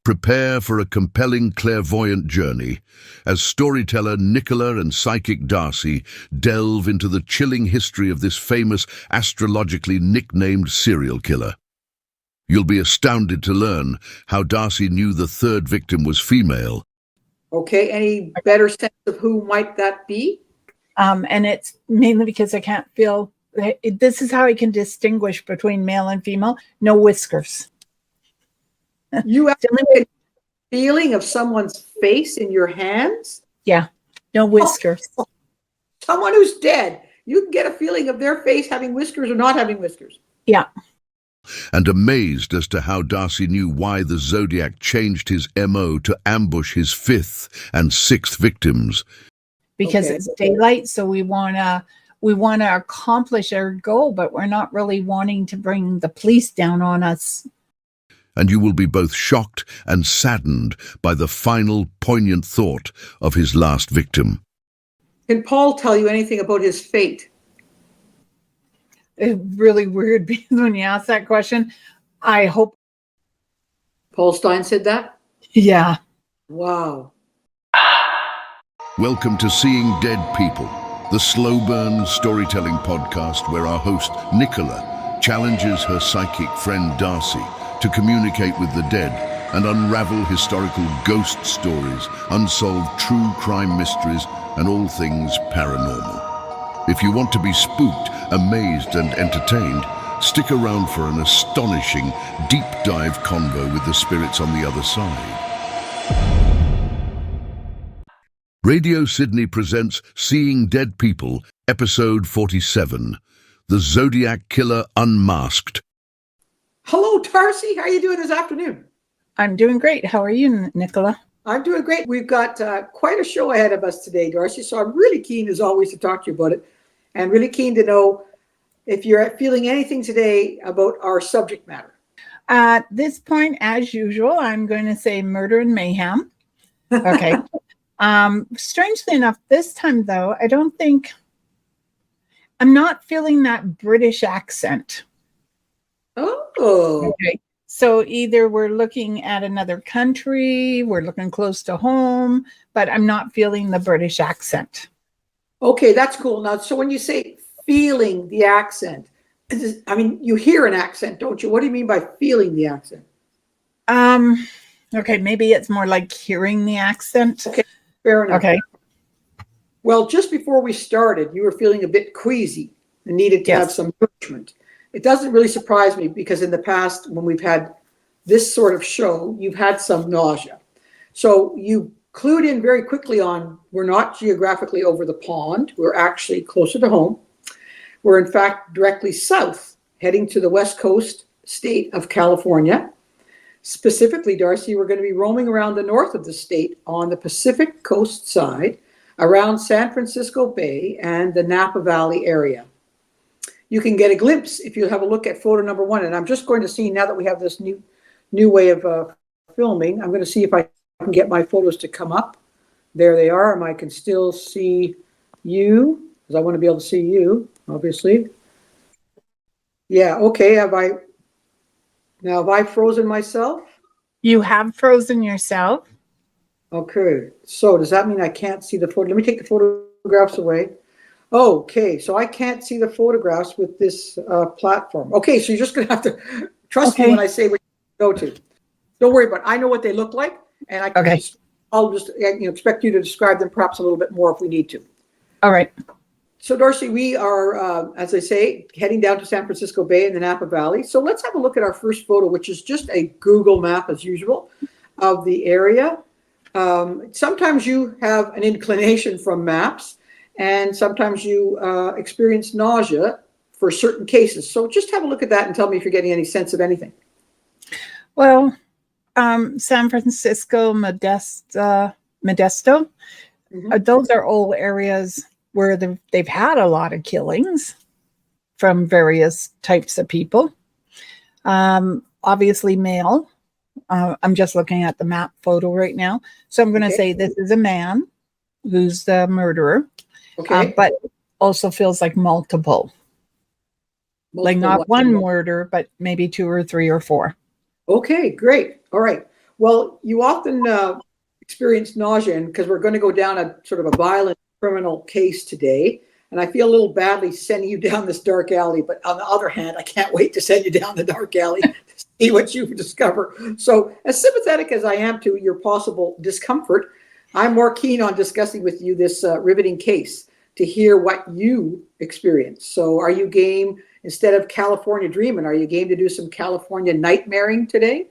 Prepare for a compelling clairvoyant journey as storyteller Nicola and psychic Darcy delve into the chilling history of this famous astrologically nicknamed serial killer. You'll be astounded to learn how Darcy knew the third victim was female. Okay, any better sense of who might that be? And it's mainly because I can't feel, this is how I can distinguish between male and female. No whiskers. You actually get a feeling of someone's face in your hands? Yeah, no whiskers. Oh, someone who's dead. You can get a feeling of their face having whiskers or not having whiskers. Yeah. And amazed as to how Darcy knew why the Zodiac changed his MO to ambush his fifth and sixth victims. Because it's daylight, so we wanna accomplish our goal, but we're not really wanting to bring the police down on us. And you will be both shocked and saddened by the final poignant thought of his last victim. Can Paul tell you anything about his fate? It's really weird because when you ask that question, I hope. Paul Stein said that? Yeah. Wow. Welcome to Seeing Dead People, the slow burn storytelling podcast where our host, Nicola, challenges her psychic friend Darcy to communicate with the dead and unravel historical ghost stories, unsolved true crime mysteries, and all things paranormal. If you want to be spooked, amazed, and entertained, stick around for an astonishing, deep dive convo with the spirits on the other side. Radio Sydney presents Seeing Dead People, episode 47, The Zodiac Killer Unmasked. Hello, Darcy. How are you doing this afternoon? I'm doing great. How are you, Nicola? I'm doing great. We've got quite a show ahead of us today, Darcy, so I'm really keen, as always, to talk to you about it, and really keen to know if you're feeling anything today about our subject matter. At this point, as usual, I'm going to say murder and mayhem. Okay. Strangely enough, this time, though, I'm not feeling that British accent. Oh. Okay. So either we're looking at another country, we're looking close to home, but I'm not feeling the British accent. Okay, that's cool. Now, so when you say feeling the accent, you hear an accent, don't you? What do you mean by feeling the accent? Okay, maybe it's more like hearing the accent. Okay, fair enough. Okay. Well, just before we started, you were feeling a bit queasy and needed to have some nourishment. It doesn't really surprise me because in the past, when we've had this sort of show, you've had some nausea. So you clued in very quickly on, we're not geographically over the pond. We're actually closer to home. We're in fact directly south, heading to the west coast state of California. Specifically, Darcy, we're going to be roaming around the north of the state on the Pacific coast side, around San Francisco Bay and the Napa Valley area. You can get a glimpse if you have a look at photo number 1. And I'm just going to see, now that we have this new way of filming, I'm going to see if I can get my photos to come up. There they are. And I can still see you, because I want to be able to see you, obviously. Yeah, okay. Have I frozen myself? You have frozen yourself? Okay. So does that mean I can't see the photo? Let me take the photographs away. Okay, so I can't see the photographs with this platform. Okay, so you're just going to have to trust me when I say what you go to. Don't worry about it. I know what they look like, and I'll just expect you to describe them perhaps a little bit more if we need to. All right. So, Darcy, we are, as I say, heading down to San Francisco Bay in the Napa Valley. So let's have a look at our first photo, which is just a Google map, as usual, of the area. Sometimes you have an inclination from maps, and sometimes you experience nausea for certain cases. So just have a look at that and tell me if you're getting any sense of anything. Well, San Francisco, Modesto, those are all areas where they've had a lot of killings from various types of people. Obviously male. I'm just looking at the map photo right now. So I'm going to say this is a man who's the murderer. Okay. But also feels like multiple. Like not one murder, but maybe 2 or 3 or 4. Okay, great. All right. Well, you often experience nausea, and because we're going to go down a sort of a violent criminal case today, and I feel a little badly sending you down this dark alley, but on the other hand, I can't wait to send you down the dark alley to see what you discover. So as sympathetic as I am to your possible discomfort, I'm more keen on discussing with you this riveting case to hear what you experience. So are you game, instead of California dreaming, are you game to do some California nightmaring today?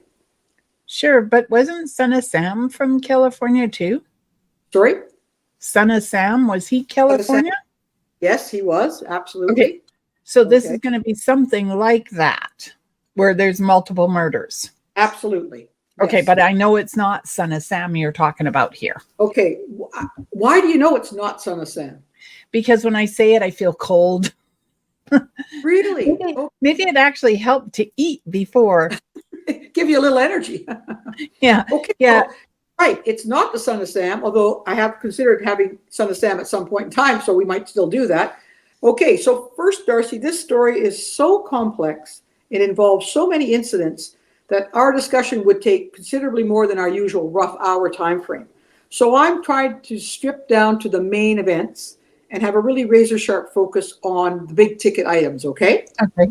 Sure, but wasn't Son of Sam from California too? Sorry? Son of Sam, was he California? Yes, he was. Absolutely. Okay. So this is going to be something like that, where there's multiple murders. Absolutely. Okay, Yes. but I know it's not Son of Sam you're talking about here. Okay. Why do you know it's not Son of Sam? Because when I say it, I feel cold. Really? Maybe it actually helped to eat before. Give you a little energy. Yeah. Okay. Yeah. Well, right. It's not the Son of Sam, although I have considered having Son of Sam at some point in time, so we might still do that. Okay. So first, Darcy, this story is so complex. It involves so many incidents that our discussion would take considerably more than our usual rough hour time frame. So I'm trying to strip down to the main events and have a really razor sharp focus on the big ticket items. Okay. Okay.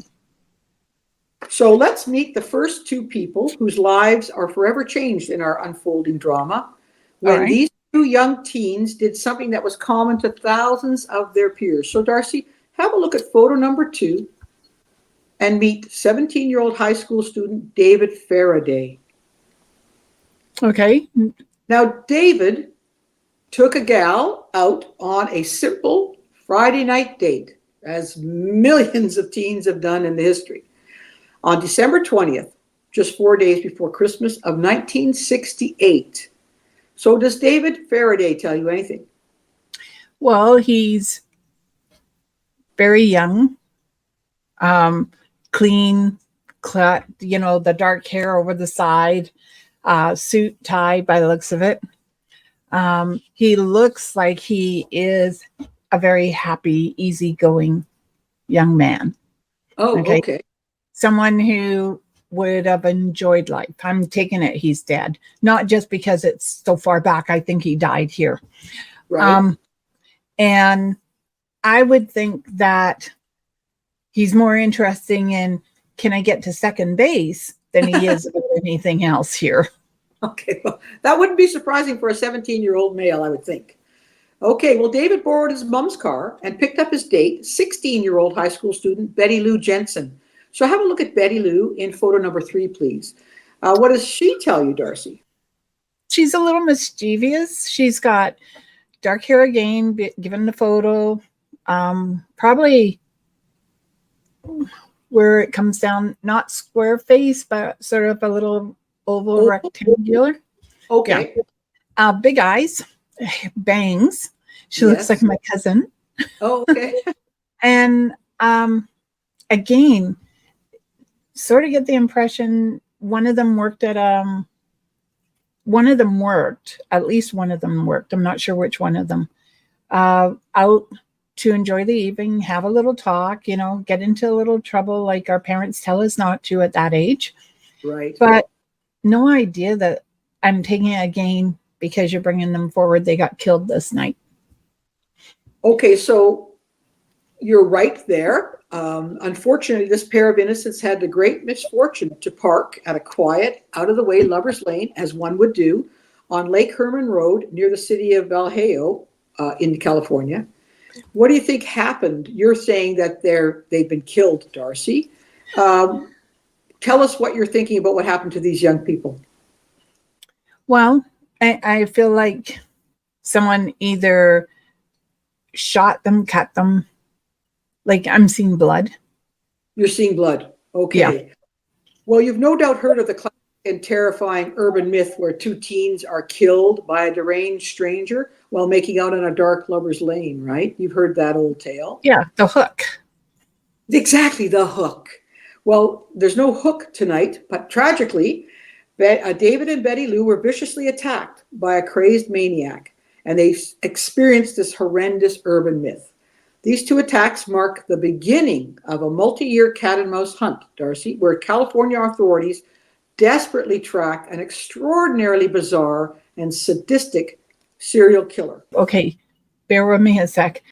So let's meet the first two people whose lives are forever changed in our unfolding drama when these two young teens did something that was common to thousands of their peers. So Darcy, have a look at photo number 2 and meet 17-year-old high school student David Faraday. Okay. Now, David took a gal out on a simple Friday night date, as millions of teens have done in the history, on December 20th, just 4 days before Christmas of 1968. So does David Faraday tell you anything? Well, he's very young, clean, the dark hair over the side, suit, tie by the looks of it. He looks like he is a very happy, easygoing young man. Oh, okay. Someone who would have enjoyed life. I'm taking it he's dead. Not just because it's so far back. I think he died here. Right. And I would think that he's more interesting in, can I get to second base, than he is about anything else here. Okay, well, that wouldn't be surprising for a 17-year-old male, I would think. Okay, well, David borrowed his mom's car and picked up his date, 16-year-old high school student Betty Lou Jensen. So have a look at Betty Lou in photo number 3, please. What does she tell you, Darcy? She's a little mischievous. She's got dark hair again, given the photo. Probably where it comes down, not square face, but sort of a little oval rectangular. Okay. Yeah. Big eyes, bangs. She looks like my cousin. Oh, okay. And again, sort of get the impression at least one of them worked. I'm not sure which one of them. Out to enjoy the evening, have a little talk, get into a little trouble like our parents tell us not to at that age. Right. But no idea that I'm taking it again because you're bringing them forward. They got killed this night. Okay, so you're right there. Unfortunately, this pair of innocents had the great misfortune to park at a quiet, out-of-the-way lover's lane, as one would do, on Lake Herman Road near the city of Vallejo in California. What do you think happened? You're saying that they've been killed, Darcy. Tell us what you're thinking about what happened to these young people. Well, I feel like someone either shot them, cut them. Like I'm seeing blood. You're seeing blood. Okay. Yeah. Well, you've no doubt heard of the classic and terrifying urban myth where two teens are killed by a deranged stranger while making out on a dark lover's lane, right? You've heard that old tale. Yeah, the hook. Exactly, the hook. Well, there's no hook tonight, but tragically, David and Betty Lou were viciously attacked by a crazed maniac, and they experienced this horrendous urban myth. These two attacks mark the beginning of a multi-year cat and mouse hunt, Darcy, where California authorities desperately track an extraordinarily bizarre and sadistic serial killer. Okay, bear with me a sec.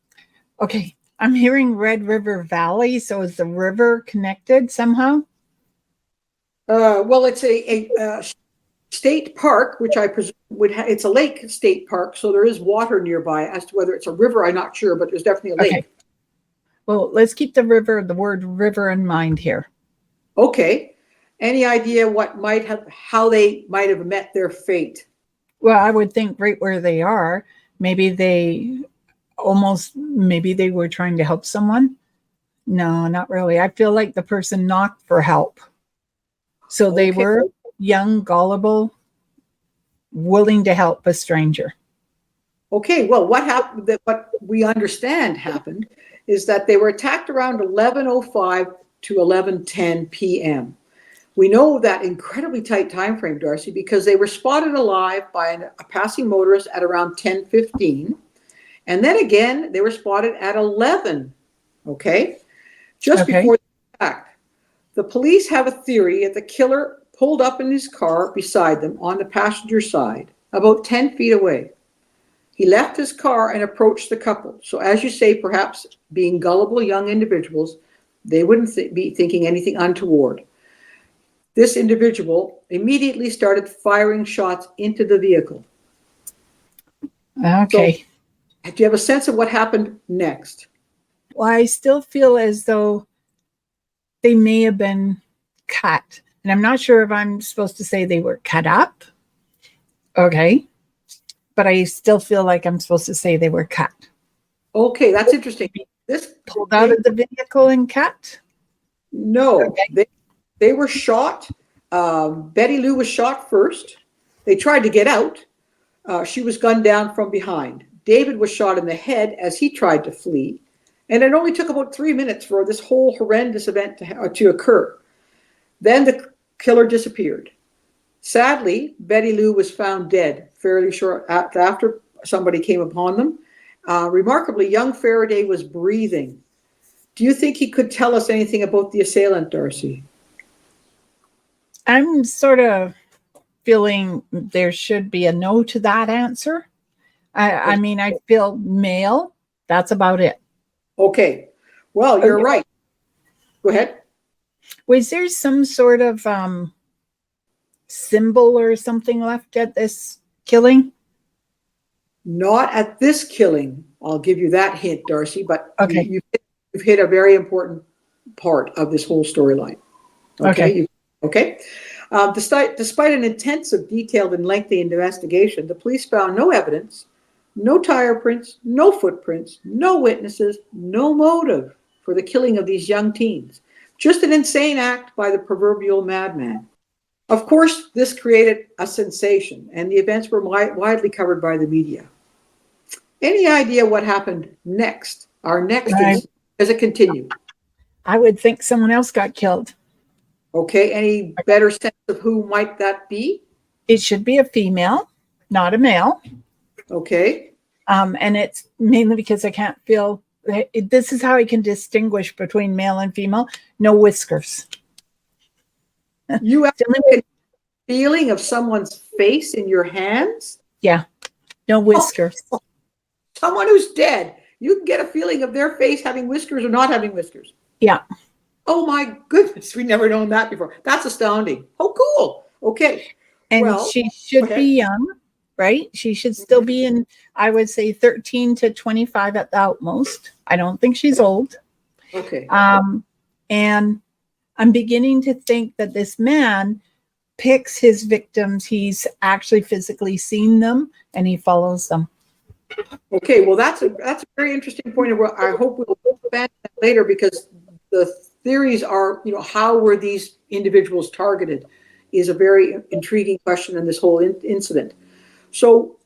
Okay, I'm hearing Red River Valley. So is the river connected somehow? Well, it's a state park, which I presume it's a lake state park, so there is water nearby. As to whether it's a river, I'm not sure, but there's definitely a lake. Okay. Well, let's keep the word river in mind here. Okay. Any idea how they might have met their fate? Well, I would think right where they are, maybe they were trying to help someone. No, not really. I feel like the person knocked for help. So they were young, gullible, willing to help a stranger. Okay, well, what happened? What we understand happened is that they were attacked around 11:05 to 11:10 p.m. We know that incredibly tight time frame, Darcy, because they were spotted alive by a passing motorist at around 10:15, and then again they were spotted at 11. Okay, just before the attack. The police have a theory that the killer pulled up in his car beside them on the passenger side, about 10 feet away. He left his car and approached the couple. So as you say, perhaps being gullible young individuals, they wouldn't be thinking anything untoward. This individual immediately started firing shots into the vehicle. Okay. So, do you have a sense of what happened next? Well, I still feel as though they may have been cut. And I'm not sure if I'm supposed to say they were cut up. Okay. But I still feel like I'm supposed to say they were cut. Okay, that's interesting. This pulled out of the vehicle and cut? No, they were shot. Betty Lou was shot first. They tried to get out. She was gunned down from behind. David was shot in the head as he tried to flee. And it only took about 3 minutes for this whole horrendous event to occur. Then the killer disappeared. Sadly, Betty Lou was found dead fairly short after somebody came upon them. Remarkably, young Faraday was breathing. Do you think he could tell us anything about the assailant, Darcy? I'm sort of feeling there should be a no to that answer. I mean, I feel male. That's about it. Okay. Well, you're right. Go ahead. Was there some sort of symbol or something left at this killing? Not at this killing. I'll give you that hint, Darcy, but okay. You've hit a very important part of this whole storyline. Okay. Despite an intensive, detailed, and lengthy investigation, the police found no evidence, no tire prints, no footprints, no witnesses, no motive for the killing of these young teens. Just an insane act by the proverbial madman. Of course, this created a sensation, and the events were widely covered by the media. Any idea what happened next? Our next incident, as it continued? I would think someone else got killed. Okay, any better sense of who might that be? It should be a female, not a male. Okay. And it's mainly because I can't feel, this is how I can distinguish between male and female. No whiskers. You have a feeling of someone's face in your hands? Yeah, no whiskers. Someone who's dead. You can get a feeling of their face having whiskers or not having whiskers. Yeah. Oh my goodness, we've never known that before. That's astounding. Oh, cool. Okay. And she should be young, right? She should still be in, I would say 13 to 25 at the utmost. I don't think she's old. Okay. And I'm beginning to think that this man picks his victims. He's actually physically seen them and he follows them. Okay, well, that's a very interesting point. I hope we'll expand that later, because the theories are, how were these individuals targeted is a very intriguing question in this whole incident. So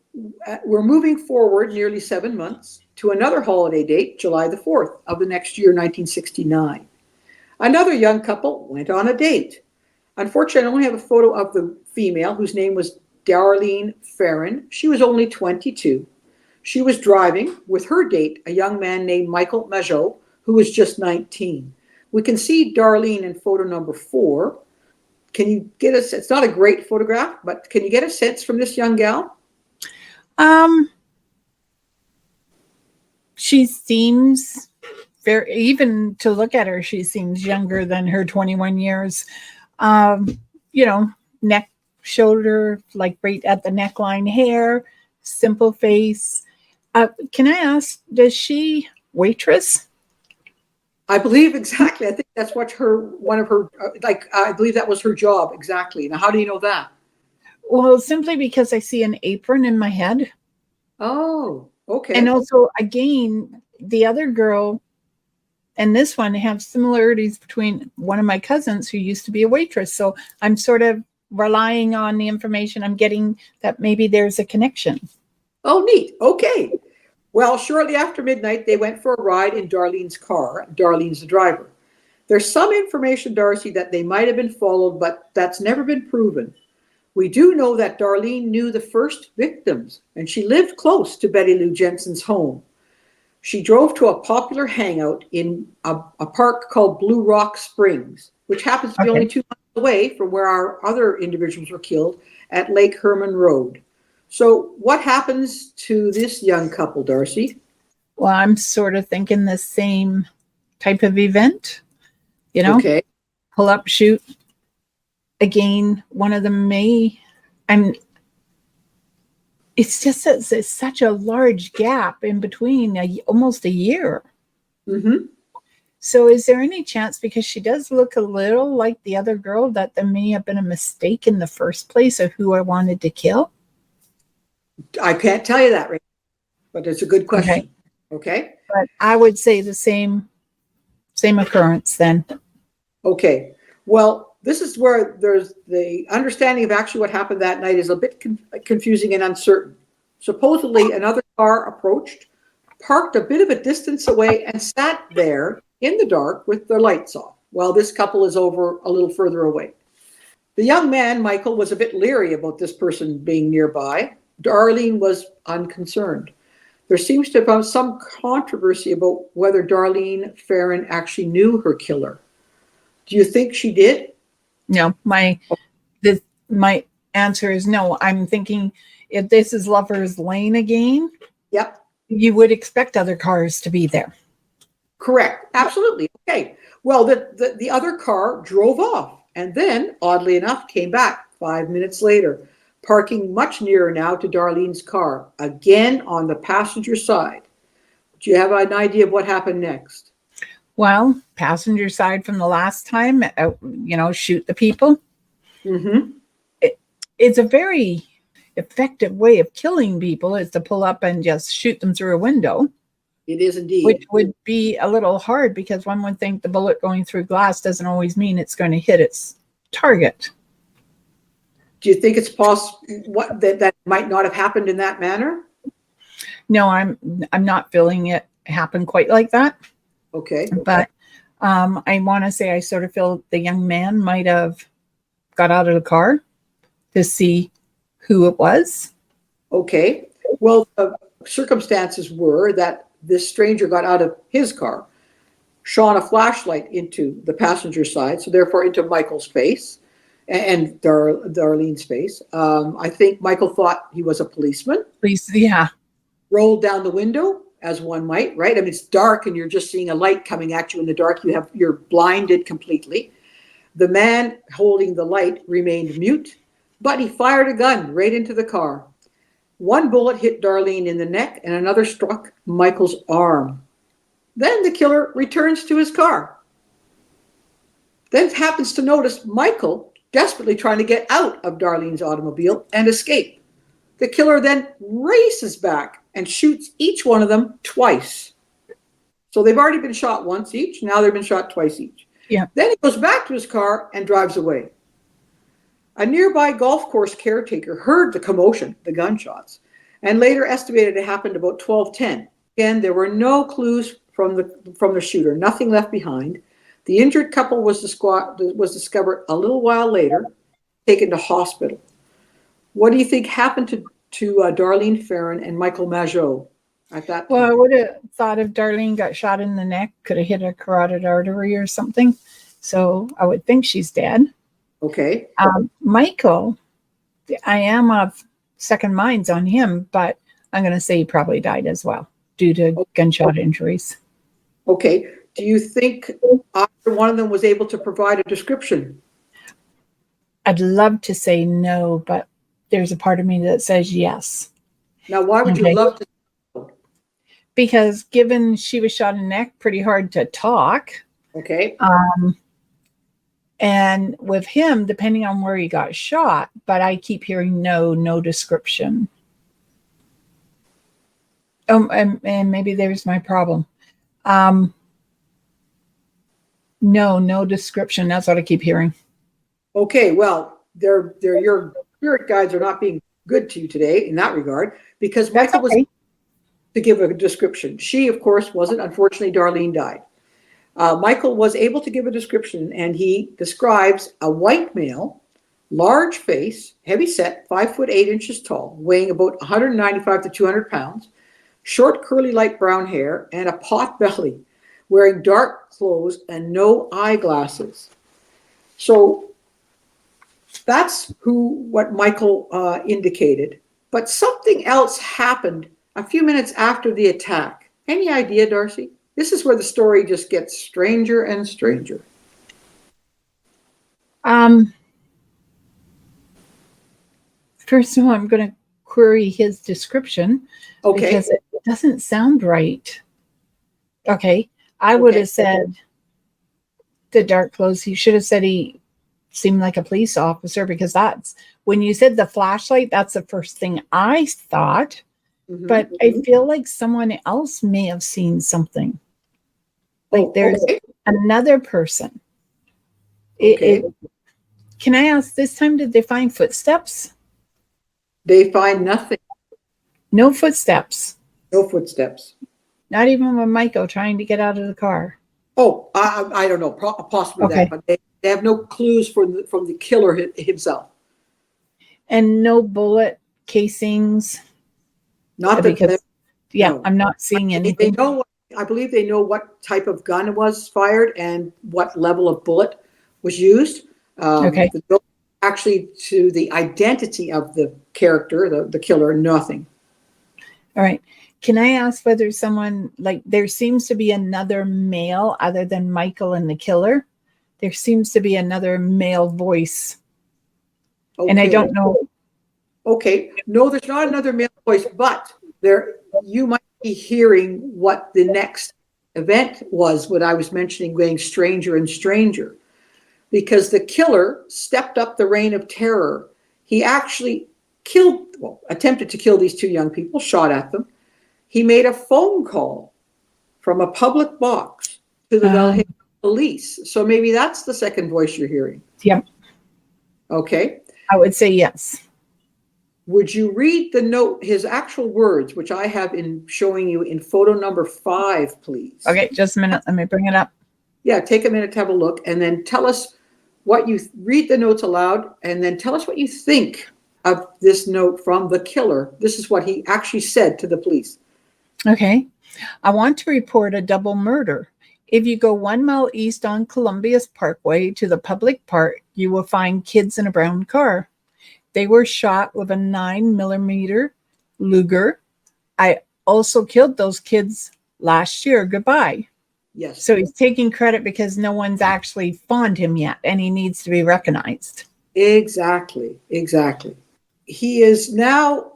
we're moving forward nearly 7 months to another holiday date, July the 4th of the next year, 1969. Another young couple went on a date. Unfortunately, I only have a photo of the female, whose name was Darlene Farron. She was only 22. She was driving with her date, a young man named Michael Majot, who was just 19. We can see Darlene in photo number 4. can you get us, it's not a great photograph, but can you get a sense from this young gal? She seems very, even to look at her, she seems younger than her 21 years. You know, neck, shoulder, like right at the neckline, hair, simple face. Can I ask, does she waitress? I believe exactly. I think that's what one of her, I believe that was her job. Exactly. Now, how do you know that? Well, simply because I see an apron in my head. Oh, okay. And also, again, the other girl and this one have similarities between one of my cousins who used to be a waitress. So I'm sort of relying on the information I'm getting that maybe there's a connection. Oh, neat. Okay. Well, shortly after midnight, they went for a ride in Darlene's car. Darlene's the driver. There's some information, Darcy, that they might have been followed, but that's never been proven. We do know that Darlene knew the first victims, and she lived close to Betty Lou Jensen's home. She drove to a popular hangout in a park called Blue Rock Springs, which happens to be only 2 miles away from where our other individuals were killed at Lake Herman Road. So what happens to this young couple, Darcy? Well, I'm sort of thinking the same type of event, you know, Okay. pull up, shoot. Again, one of them it's just it's such a large gap in between, almost a year. Mm-hmm. So is there any chance, because she does look a little like the other girl, that there may have been a mistake in the first place of who I wanted to kill? I can't tell you that right now, but it's a good question. Okay. But I would say the same occurrence then. Okay. Well, this is where there's the understanding of actually what happened that night is a bit confusing and uncertain. Supposedly, another car approached, parked a bit of a distance away, and sat there in the dark with their lights off while this couple is over a little further away. The young man, Michael, was a bit leery about this person being nearby. Darlene was unconcerned. There seems to have been some controversy about whether Darlene Ferrin actually knew her killer. Do you think she did? No, my answer is no. I'm thinking if this is Lover's Lane again, Yep. you would expect other cars to be there. Correct. Absolutely. Okay. Well, the other car drove off and then, oddly enough, came back 5 minutes later, parking much nearer now to Darlene's car, again on the passenger side. Do you have an idea of what happened next? Well, passenger side from the last time, shoot the people. Mm-hmm. It's a very effective way of killing people, is to pull up and just shoot them through a window. It is indeed. Which would be a little hard, because one would think the bullet going through glass doesn't always mean it's going to hit its target. Do you think it's possible that might not have happened in that manner? No, I'm not feeling it happen quite like that. Okay. But I want to say I sort of feel the young man might have got out of the car to see who it was. Okay. Well, the circumstances were that this stranger got out of his car, shone a flashlight into the passenger side, so therefore into Michael's face and Darlene's face. I think Michael thought he was a policeman. Yeah. Rolled down the window, as one might, right? I mean, it's dark and you're just seeing a light coming at you in the dark. You're blinded completely. The man holding the light remained mute, but he fired a gun right into the car. One bullet hit Darlene in the neck and another struck Michael's arm. Then the killer returns to his car. Then happens to notice Michael desperately trying to get out of Darlene's automobile and escape. The killer then races back and shoots each one of them twice. So they've already been shot once each. Now they've been shot twice each. Yeah. Then he goes back to his car and drives away. A nearby golf course caretaker heard the commotion, the gunshots, and later estimated it happened about 12:10. Again, there were no clues from the shooter, nothing left behind. The injured couple was discovered a little while later, taken to hospital. What do you think happened to Darlene Ferrin and Michael Majot at that time? Well, I would have thought if Darlene got shot in the neck, could have hit a carotid artery or something. So I would think she's dead. Okay. Michael, I am of second minds on him, but I'm going to say he probably died as well due to gunshot injuries. Okay. Do you think either one of them was able to provide a description? I'd love to say no, but there's a part of me that says yes. Now, why would you Okay. love to know? Because given she was shot in the neck, pretty hard to talk. Okay. And with him, depending on where he got shot, but I keep hearing no description. And maybe there's my problem. No description. That's what I keep hearing. Okay. Well, your spirit guides are not being good to you today in that regard, because Michael was to give a description. She, of course, wasn't. Unfortunately, Darlene died. Michael was able to give a description, and he describes a white male, large face, heavy set, 5'8" tall, weighing about 195 to 200 pounds, short, curly, light brown hair, and a pot belly, wearing dark clothes and no eyeglasses. So that's what Michael indicated. But something else happened a few minutes after the attack. Any idea, Darcy? This is where the story just gets stranger and stranger. First of all, I'm going to query his description because it doesn't sound right. Okay. I would have said the dark clothes. He should have said he seemed like a police officer, because that's when you said the flashlight, that's the first thing I thought. Mm-hmm. But I feel like someone else may have seen something. Like there's another person. Can I ask, this time, did they find footsteps? They find nothing. No footsteps. No footsteps. Not even with Michael trying to get out of the car. Oh, I don't know. Possibly that, but they have no clues from the killer himself. And no bullet casings. Not because, no. I'm not seeing anything. I believe they know what type of gun was fired and what level of bullet was used. Actually, to the identity of the character, the killer, nothing. All right. Can I ask whether someone, like, there seems to be another male other than Michael and the killer? There seems to be another male voice. And I don't know. Okay. No, there's not another male voice, but you might be hearing what the next event was, what I was mentioning, getting stranger and stranger. Because the killer stepped up the reign of terror. He actually attempted to kill these two young people, shot at them. He made a phone call from a public box to the Valhalla police. So maybe that's the second voice you're hearing. Yep. Okay. I would say yes. Would you read the note, his actual words, which I have in showing you in photo number 5, please? Okay, just a minute. Let me bring it up. Yeah, take a minute to have a look, and then tell us what you read the notes aloud, and then tell us what you think of this note from the killer. This is what he actually said to the police. Okay. I want to report a double murder. If you go 1 mile east on Columbia's Parkway to the public park, you will find kids in a brown car. They were shot with a 9mm Luger. I also killed those kids last year. Goodbye. Yes. So he's taking credit because no one's actually found him yet, and he needs to be recognized. Exactly. He is now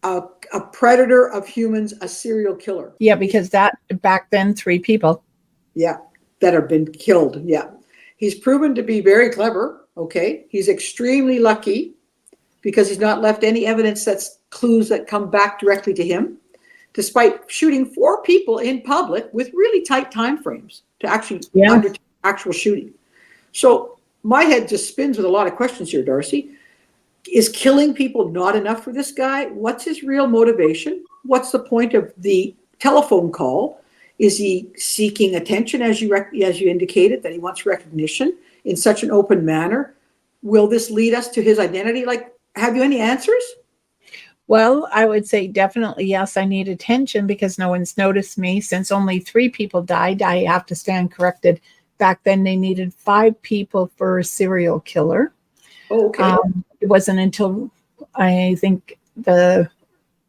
a predator of humans, a serial killer. Yeah, because that back then 3 people. Yeah, that have been killed. Yeah. He's proven to be very clever. Okay. He's extremely lucky because he's not left any evidence that's clues that come back directly to him, despite shooting 4 people in public with really tight time frames to actually undertake actual shooting. So my head just spins with a lot of questions here, Darcy. Is killing people not enough for this guy? What's his real motivation? What's the point of the telephone call? Is he seeking attention, as you indicated, that he wants recognition in such an open manner? Will this lead us to his identity? Like, have you any answers? Well, I would say definitely yes. I need attention because no one's noticed me. Since only 3 people died, I have to stand corrected back then they needed 5 people for a serial killer. Oh, okay. It wasn't until I think the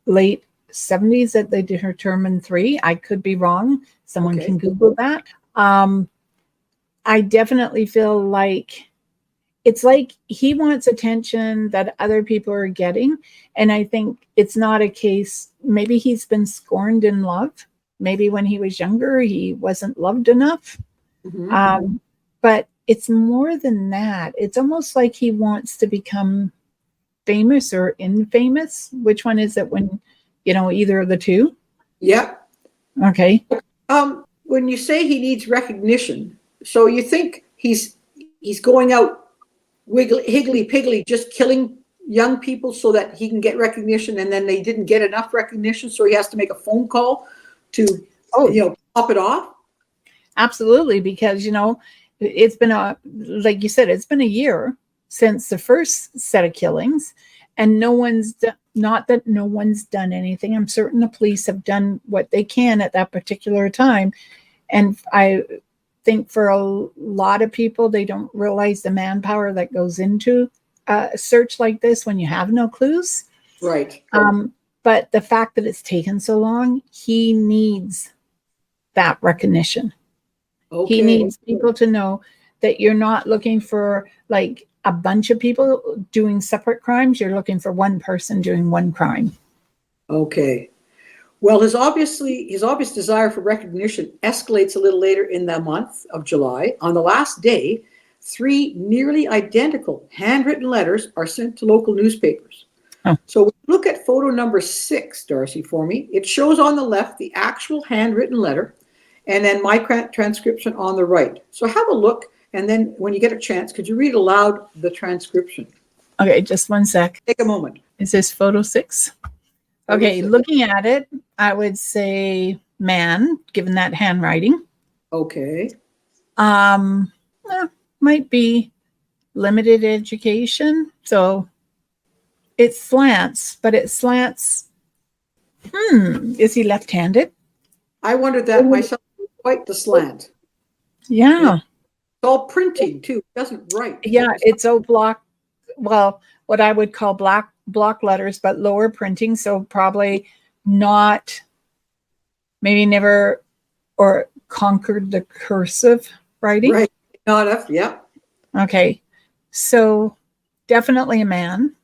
late 70s that they determined 3. I could be wrong. Someone Okay. can Google that. I definitely feel like it's like he wants attention that other people are getting. And I think it's not a case, maybe he's been scorned in love. Maybe when he was younger, he wasn't loved enough. Mm-hmm. But it's more than that. It's almost like he wants to become famous or infamous. Which one is it when, either of the two? Yeah. Okay. When you say he needs recognition, so you think he's going out higgly piggly, just killing young people so that he can get recognition, and then they didn't get enough recognition, so he has to make a phone call to pop it off? Absolutely, because it's been like you said, it's been a year since the first set of killings, and not that no one's done anything. I'm certain the police have done what they can at that particular time, and I think for a lot of people, they don't realize the manpower that goes into a search like this when you have no clues. Right. But the fact that it's taken so long, he needs that recognition. Okay. He needs people to know that you're not looking for like a bunch of people doing separate crimes. You're looking for one person doing one crime. Okay. Well, his obvious desire for recognition escalates a little later in the month of July. On the last day, 3 nearly identical handwritten letters are sent to local newspapers. Oh. So look at photo number 6, Darcy, for me. It shows on the left the actual handwritten letter, and then my transcription on the right. So have a look, and then when you get a chance, could you read aloud the transcription? Okay, just one sec. Take a moment. Is this photo 6? Okay, looking at it, I would say man, given that handwriting. Okay. Might be limited education. So it slants, but it slants. Is he left-handed? I wondered that myself. Quite the slant. Yeah. It's all printing too. It doesn't write. Yeah, it's all block. Well, what I would call block letters, but lower printing. So probably not, maybe never or conquered the cursive writing. Right. Not enough. Yeah. Okay. So definitely a man.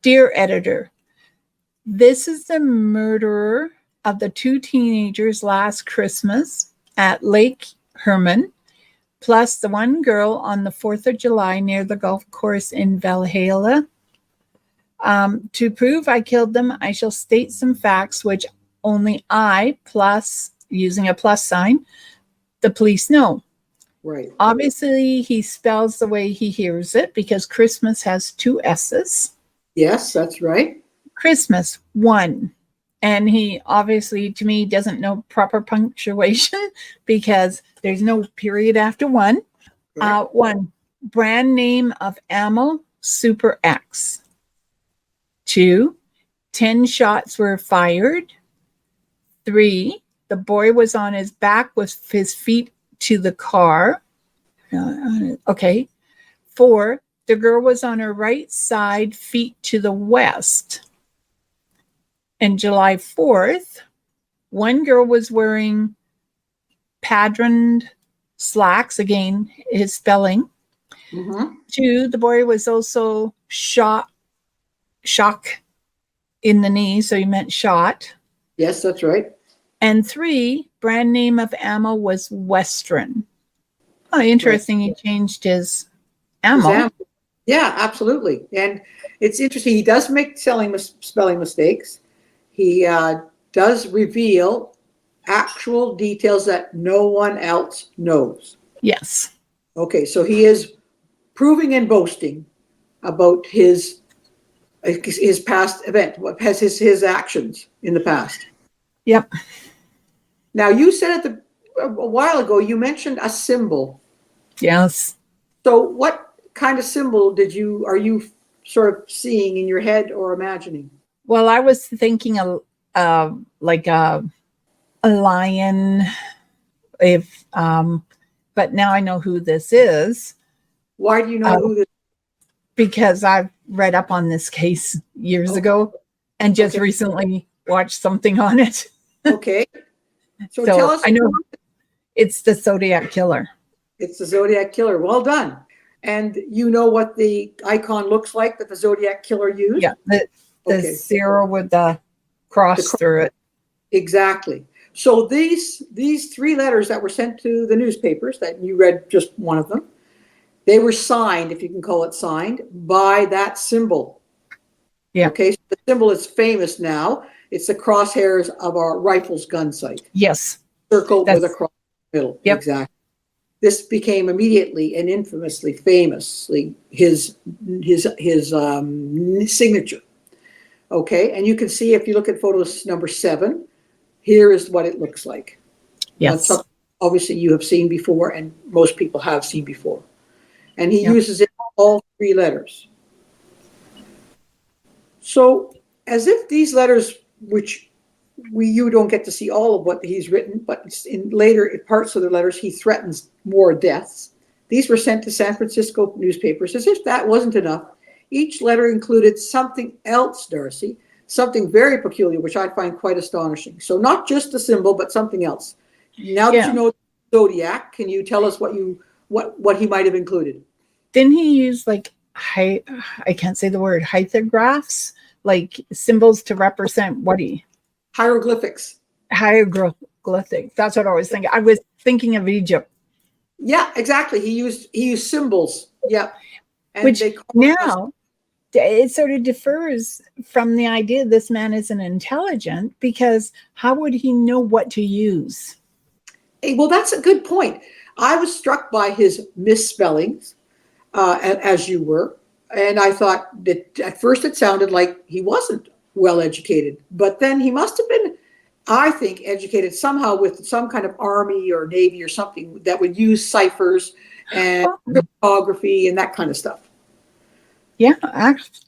Dear editor, this is the murderer of the 2 teenagers last Christmas at Lake Herman, plus the 1 girl on the 4th of July near the golf course in Valhalla. To prove I killed them, I shall state some facts which only I, plus, using a plus sign, the police know. Right. Obviously, he spells the way he hears it because Christmas has 2 S's. Yes, that's right. Christmas, 1. And he obviously, to me, doesn't know proper punctuation because there's no period after 1. Right. 1, brand name of ammo, Super X. 2, 10 shots were fired. 3, the boy was on his back with his feet to the car. Okay. 4, the girl was on her right side, feet to the west. And July 4th, 1 girl was wearing padroned slacks, again, his spelling. Mm-hmm. 2, the boy was also shock in the knee, so he meant shot. Yes, that's right. And 3, brand name of ammo was Western. Oh, interesting. Right. He changed his ammo. Yeah, absolutely. And it's interesting. He does make spelling mistakes. He does reveal actual details that no one else knows. Yes. Okay, so he is proving and boasting about his past event, what has his actions in the past. Yep. Now, you said a while ago, you mentioned a symbol. Yes. So what kind of symbol are you sort of seeing in your head or imagining? Well, I was thinking like a lion, if but now I know who this is. Why do you know who this? Because I've read up on this case years ago and just recently watched something on it. Okay. So So tell us. I know it's the Zodiac killer. It's the Zodiac killer. Well done. And you know what the icon looks like that the Zodiac killer used? Yeah, the zero with the cross through it. Exactly. So these 3 letters that were sent to the newspapers, that you read just one of them, they were signed, if you can call it signed, by that symbol. Yeah. Okay, so the symbol is famous now. It's the crosshairs of our rifle's gun sight. Yes. Circle with a cross in the middle. Yep. Exactly. This became immediately and infamously, famously his signature. Okay, and you can see if you look at photos number 7, here is what it looks like. Yes. Obviously, you have seen before, and most people have seen before. And he uses it all 3 letters. So, as if these letters, which you don't get to see all of what he's written, but in later parts of the letters, he threatens more deaths. These were sent to San Francisco newspapers. As if that wasn't enough, each letter included something else, Darcy, something very peculiar, which I find quite astonishing. So not just the symbol, but something else. Now that you know Zodiac, can you tell us what he might have included? Didn't he use I can't say the word, hieroglyphs, like symbols to represent what he? Hieroglyphics. Hieroglyphic. That's what I was thinking. I was thinking of Egypt. Yeah, exactly. He used symbols. Yeah. And which now it sort of differs from the idea this man isn't intelligent, because how would he know what to use? Well, that's a good point. I was struck by his misspellings, as you were, and I thought that at first it sounded like he wasn't well educated, but then he must have been, I think, educated somehow with some kind of army or navy or something that would use ciphers and cryptography and that kind of stuff. Yeah,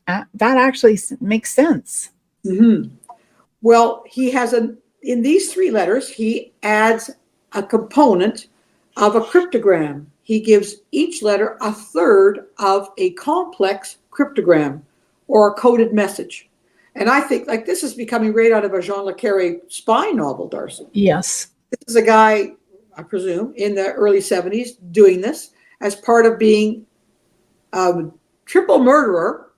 that actually makes sense. Mm-hmm. Well, he has in these 3 letters, he adds a component of a cryptogram. He gives each letter a third of a complex cryptogram or a coded message. And I think this is becoming right out of a Jean Le Carré spy novel, Darcy. Yes. This is a guy, I presume, in the early 70s doing this as part of being a triple murderer,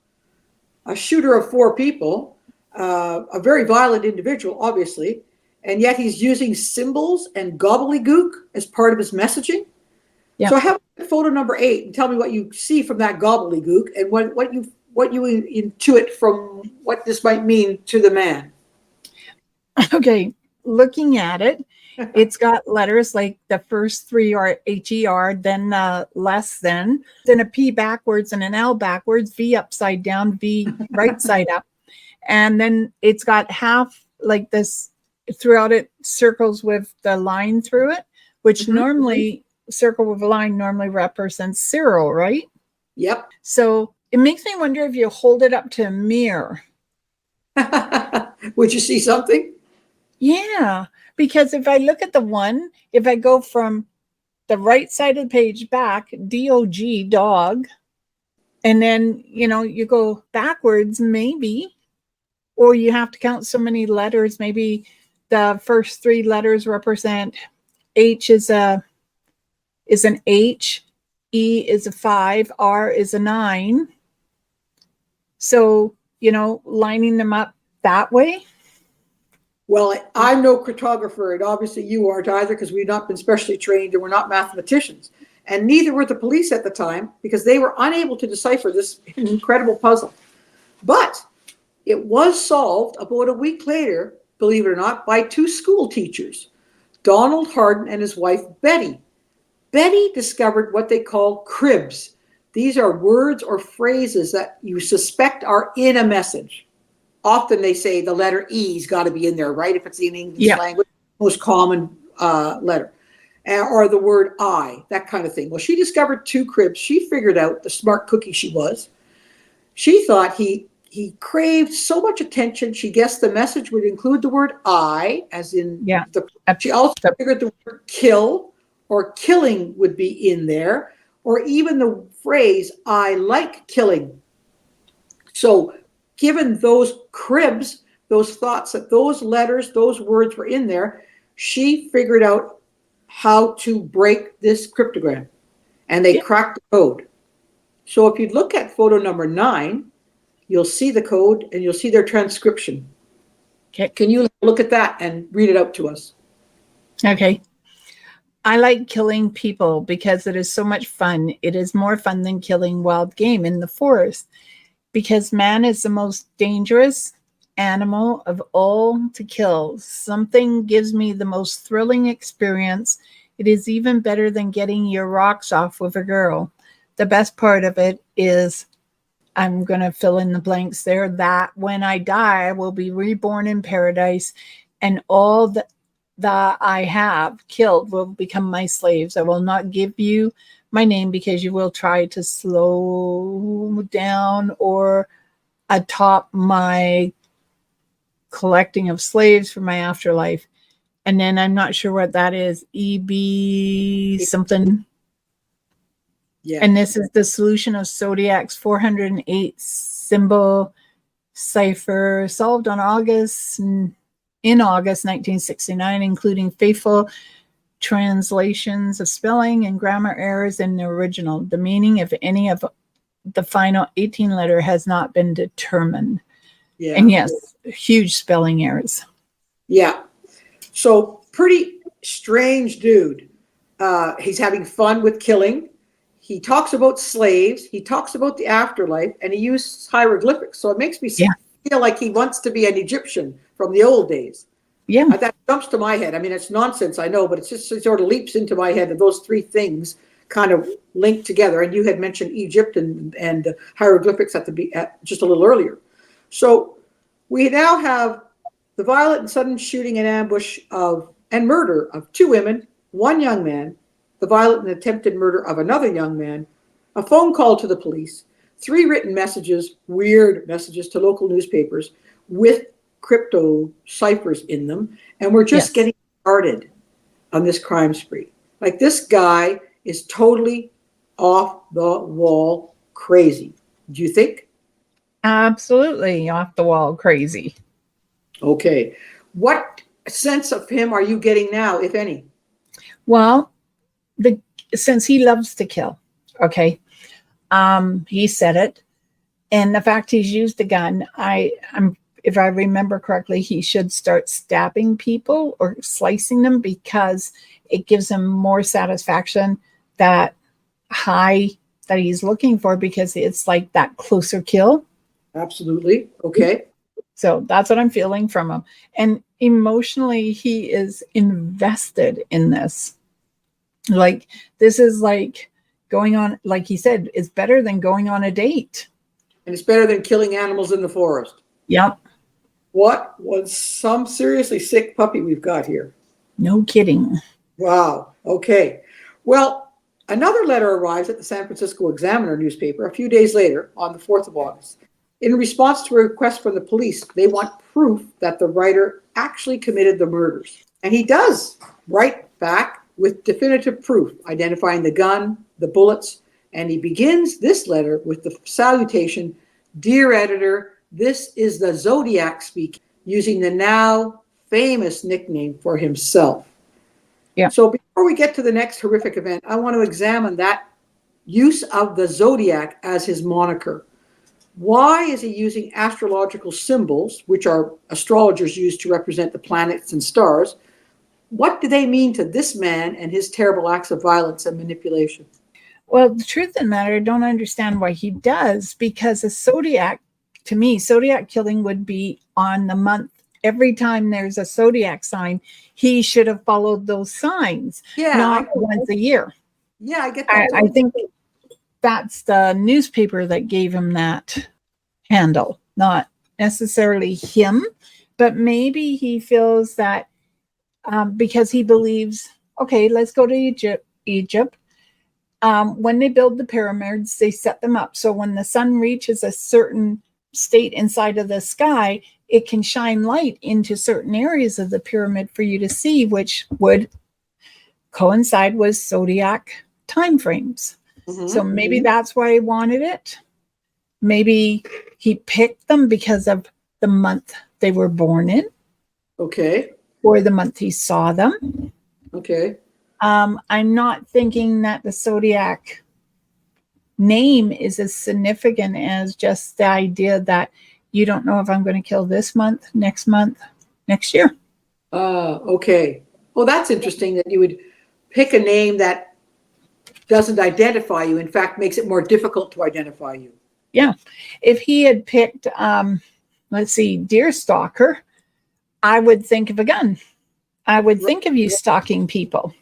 a shooter of 4 people, a very violent individual, obviously, and yet he's using symbols and gobbledygook as part of his messaging. Yeah. So have photo number 8 and tell me what you see from that gobbledygook and what you intuit from what this might mean to the man. Okay, looking at it, it's got letters like the first 3 are HER, then less than, then a P backwards and an L backwards, V upside down, V right side up. And then it's got half like this throughout it, circles with the line through it, which normally circle with a line normally represents 0, right? Yep. So it makes me wonder if you hold it up to a mirror. Would you see something? Yeah, because if I look at the one, if I go from the right side of the page back, DOG, dog, and then, you go backwards, maybe, or you have to count so many letters, maybe the first 3 letters represent H is an H, E is a 5, R is a 9. So, lining them up that way. Well, I'm no cryptographer, and obviously you aren't either, because we've not been specially trained and we're not mathematicians. And neither were the police at the time, because they were unable to decipher this incredible puzzle. But it was solved about a week later, believe it or not, by 2 school teachers, Donald Harden and his wife, Betty. Betty discovered what they call cribs. These are words or phrases that you suspect are in a message. Often they say the letter E's got to be in there, right? If it's in English language, most common letter. Or the word I, that kind of thing. Well, she discovered 2 cribs. She figured out, the smart cookie she was, she thought he craved so much attention, she guessed the message would include the word I, as in she also figured the word kill or killing would be in there, or even the phrase, I like killing. So given those cribs, those thoughts, that those letters, those words were in there, she figured out how to break this cryptogram, and they cracked the code. So if you look at photo number 9, you'll see the code and you'll see their transcription. Okay. Can you look at that and read it out to us? Okay. I like killing people because it is so much fun. It is more fun than killing wild game in the forest, because man is the most dangerous animal of all to kill. Something gives me the most thrilling experience. It is even better than getting your rocks off with a girl. The best part of it is, I'm going to fill in the blanks there, that when I die, I will be reborn in paradise, and all that I have killed will become my slaves. I will not give you my name because you will try to slow down or atop my collecting of slaves for my afterlife. And then I'm not sure what that is. EB something. Yeah. And this is the solution of Zodiac's 408 symbol cipher, solved in August 1969, including faithful translations of spelling and grammar errors in the original. The meaning of any of the final 18 letter has not been determined. Yeah. And yes, huge spelling errors. Yeah. So pretty strange dude. He's having fun with killing. He talks about slaves. He talks about the afterlife, and he uses hieroglyphics. So it makes me feel like he wants to be an Egyptian from the old days. Yeah. That jumps to my head. I mean, it's nonsense, I know, but it sort of leaps into my head that those three things kind of linked together. And you had mentioned Egypt and hieroglyphics at just a little earlier. So we now have the violent and sudden shooting and ambush and murder of 2 women, 1 young man, the violent and attempted murder of another young man, a phone call to the police, 3 written messages, weird messages to local newspapers with crypto ciphers in them. And we're just getting started on this crime spree. Like, this guy is totally off the wall crazy. Do you think? Absolutely off the wall crazy. Okay. What sense of him are you getting now, if any? Well, since he loves to kill, okay, he said it, and the fact he's used a gun, if I remember correctly, he should start stabbing people or slicing them, because it gives him more satisfaction, that high that he's looking for, because it's like that closer kill. Absolutely. Okay. So that's what I'm feeling from him. And emotionally, he is invested in this. Like, this is like going on, like he said, it's better than going on a date. And it's better than killing animals in the forest. Yep. What was some seriously sick puppy we've got here? No kidding. Wow. Okay. Well, another letter arrives at the San Francisco Examiner newspaper a few days later, on the 4th of August. In response to a request from the police, they want proof that the writer actually committed the murders. And he does write back with definitive proof, identifying the gun, the bullets, and he begins this letter with the salutation, "Dear editor, this is the Zodiac speaking," using the now famous nickname for himself. Yeah. So before we get to the next horrific event, I want to examine that use of the Zodiac as his moniker. Why is he using astrological symbols, which are astrologers use to represent the planets and stars? What do they mean to this man and his terrible acts of violence and manipulation? Well, the truth of the matter, I don't understand why he does, because a Zodiac, to me, Zodiac killing would be on the month. Every time there's a Zodiac sign, he should have followed those signs, not once a year. Yeah, I get that. I think that's the newspaper that gave him that handle, not necessarily him, but maybe he feels that because he believes, okay, let's go to Egypt. When they build the pyramids, they set them up so when the sun reaches a certain state inside of the sky, it can shine light into certain areas of the pyramid for you to see, which would coincide with zodiac time frames. So maybe that's why he wanted it. Maybe he picked them because of the month they were born in. Okay. Or the month he saw them. Okay. I'm not thinking that the zodiac name is as significant as just the idea that you don't know if I'm going to kill this month, next year. Okay. Well, that's interesting that you would pick a name that doesn't identify you. In fact, makes it more difficult to identify you. Yeah. If he had picked, let's see, deer stalker, I would think of a gun. I would think of you stalking people.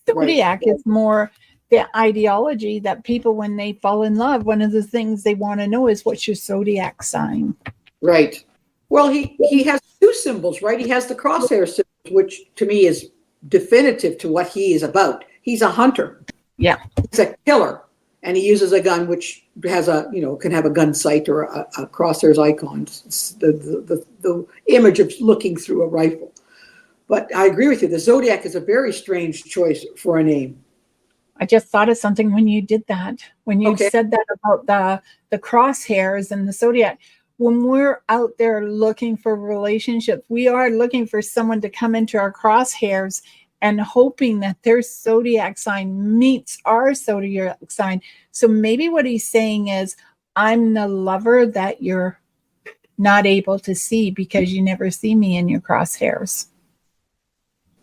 Zodiac is more the ideology that people, when they fall in love, one of the things they want to know is what's your zodiac sign. Right. Well, he has two symbols, right? He has the crosshair symbol, which to me is definitive to what he is about. He's a hunter. Yeah. He's a killer. And he uses a gun which has can have a gun sight or a crosshairs icon. It's the image of looking through a rifle. But I agree with you. The Zodiac is a very strange choice for a name. I just thought of something when you did that. When you said that about the crosshairs and the Zodiac. When we're out there looking for relationships, we are looking for someone to come into our crosshairs and hoping that their zodiac sign meets our zodiac sign. So maybe what he's saying is, I'm the lover that you're not able to see because you never see me in your crosshairs.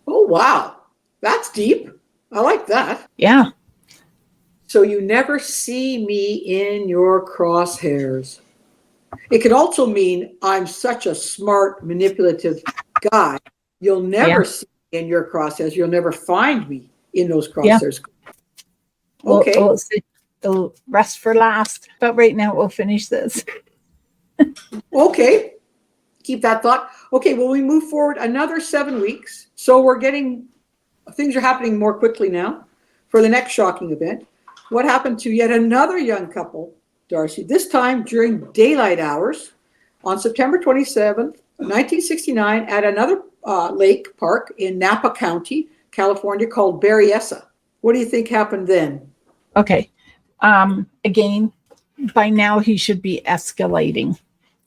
Oh, wow. That's deep. I like that. Yeah. So you never see me in your crosshairs. It could also mean I'm such a smart, manipulative guy. You'll never see me in your crosshairs. You'll never find me in those crosshairs. Yeah. Okay. We'll see the rest for last. But right now we'll finish this. Okay. Keep that thought. Okay, well, we move forward another 7 weeks. So things are happening more quickly now for the next shocking event. What happened to yet another young couple, Darcy, this time during daylight hours on September 27th, 1969, at another lake park in Napa County, California, called Berryessa. What do you think happened then? Okay. Again, by now he should be escalating.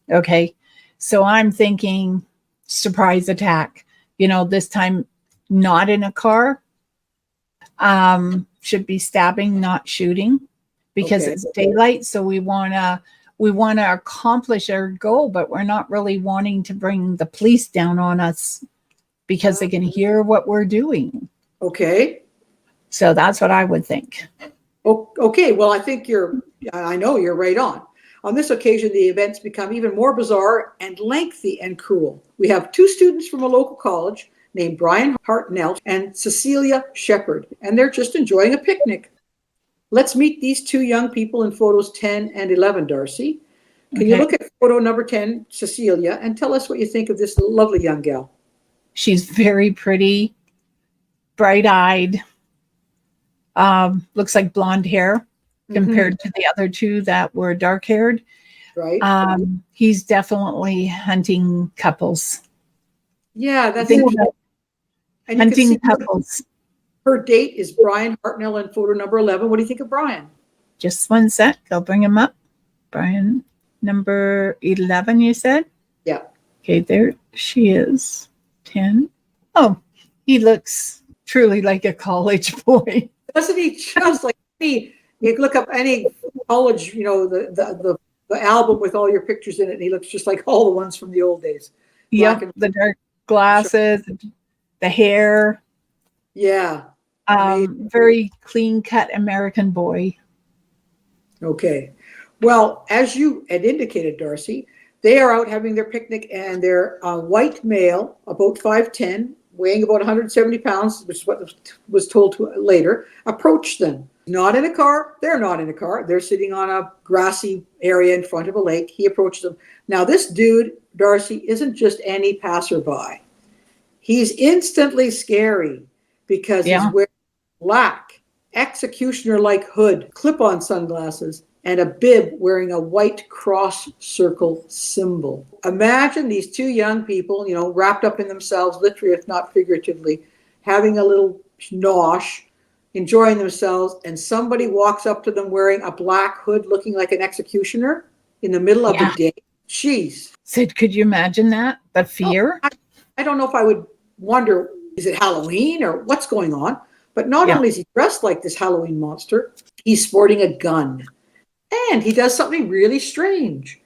Okay. So I'm thinking surprise attack, this time not in a car, should be stabbing, not shooting, because it's daylight. So we want to accomplish our goal, but we're not really wanting to bring the police down on us because they can hear what we're doing. Okay. So that's what I would think. Okay. Well, I know you're right on. On this occasion, the events become even more bizarre and lengthy and cruel. We have two students from a local college named Brian Hartnell and Cecilia Shepard, and they're just enjoying a picnic. Let's meet these two young people in photos 10 and 11, Darcy. Can you look at photo number 10, Cecilia, and tell us what you think of this lovely young gal? She's very pretty, bright-eyed, looks like blonde hair. Compared to the other two that were dark-haired. Right. He's definitely hunting couples. Yeah, that's hunting couples. Her date is Brian Hartnell in photo number 11. What do you think of Brian? Just one sec. I'll bring him up. Brian, number 11, you said? Yeah. Okay, there she is. 10. Oh, he looks truly like a college boy. Doesn't he just like me? You look up any college, the album with all your pictures in it, and he looks just like all the ones from the old days. Yeah, the dark glasses, the hair. Yeah. Very clean-cut American boy. Okay. Well, as you had indicated, Darcy, they are out having their picnic, and their white male, about 5'10", weighing about 170 pounds, which is what was told to later, approached them. Not in a car. They're not in a car. They're sitting on a grassy area in front of a lake. He approaches them. Now, this dude, Darcy, isn't just any passerby. He's instantly scary because he's wearing black, executioner-like hood, clip-on sunglasses, and a bib wearing a white cross circle symbol. Imagine these two young people, wrapped up in themselves, literally, if not figuratively, having a little nosh, enjoying themselves, and somebody walks up to them wearing a black hood looking like an executioner in the middle of the day. Jeez. Sid, could you imagine that? The fear? I don't know if I would wonder, is it Halloween or what's going on? But not only is he dressed like this Halloween monster, he's sporting a gun. And he does something really strange.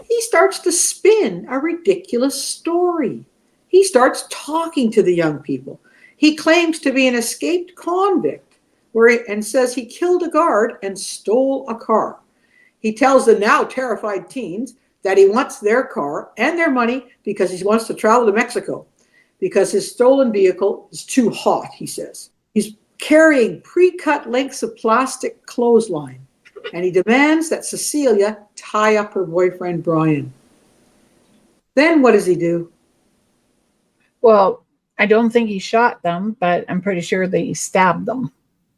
He starts to spin a ridiculous story. He starts talking to the young people. He claims to be an escaped convict and says he killed a guard and stole a car. He tells the now terrified teens that he wants their car and their money because he wants to travel to Mexico because his stolen vehicle is too hot, he says. He's carrying pre-cut lengths of plastic clothesline, and he demands that Cecilia tie up her boyfriend, Brian. Then what does he do? Well, I don't think he shot them, but I'm pretty sure that he stabbed them.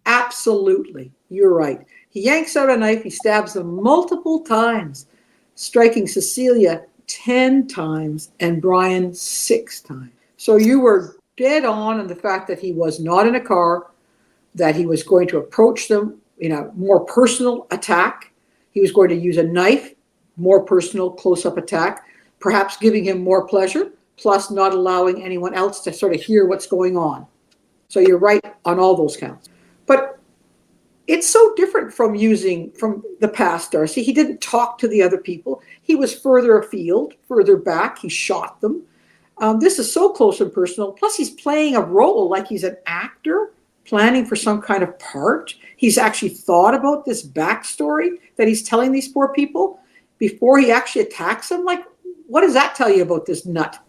Absolutely. You're right. He yanks out a knife. He stabs them multiple times, striking Cecilia 10 times and Brian 6 times. So you were dead on the fact that he was not in a car, that he was going to approach them in a more personal attack. He was going to use a knife, more personal close-up attack, perhaps giving him more pleasure, plus not allowing anyone else to sort of hear what's going on. So you're right on all those counts. But it's so different from the past, Darcy. He didn't talk to the other people. He was further afield, further back. He shot them. This is so close and personal. Plus, he's playing a role like he's an actor, planning for some kind of part. He's actually thought about this backstory that he's telling these poor people before he actually attacks them. Like, what does that tell you about this nut?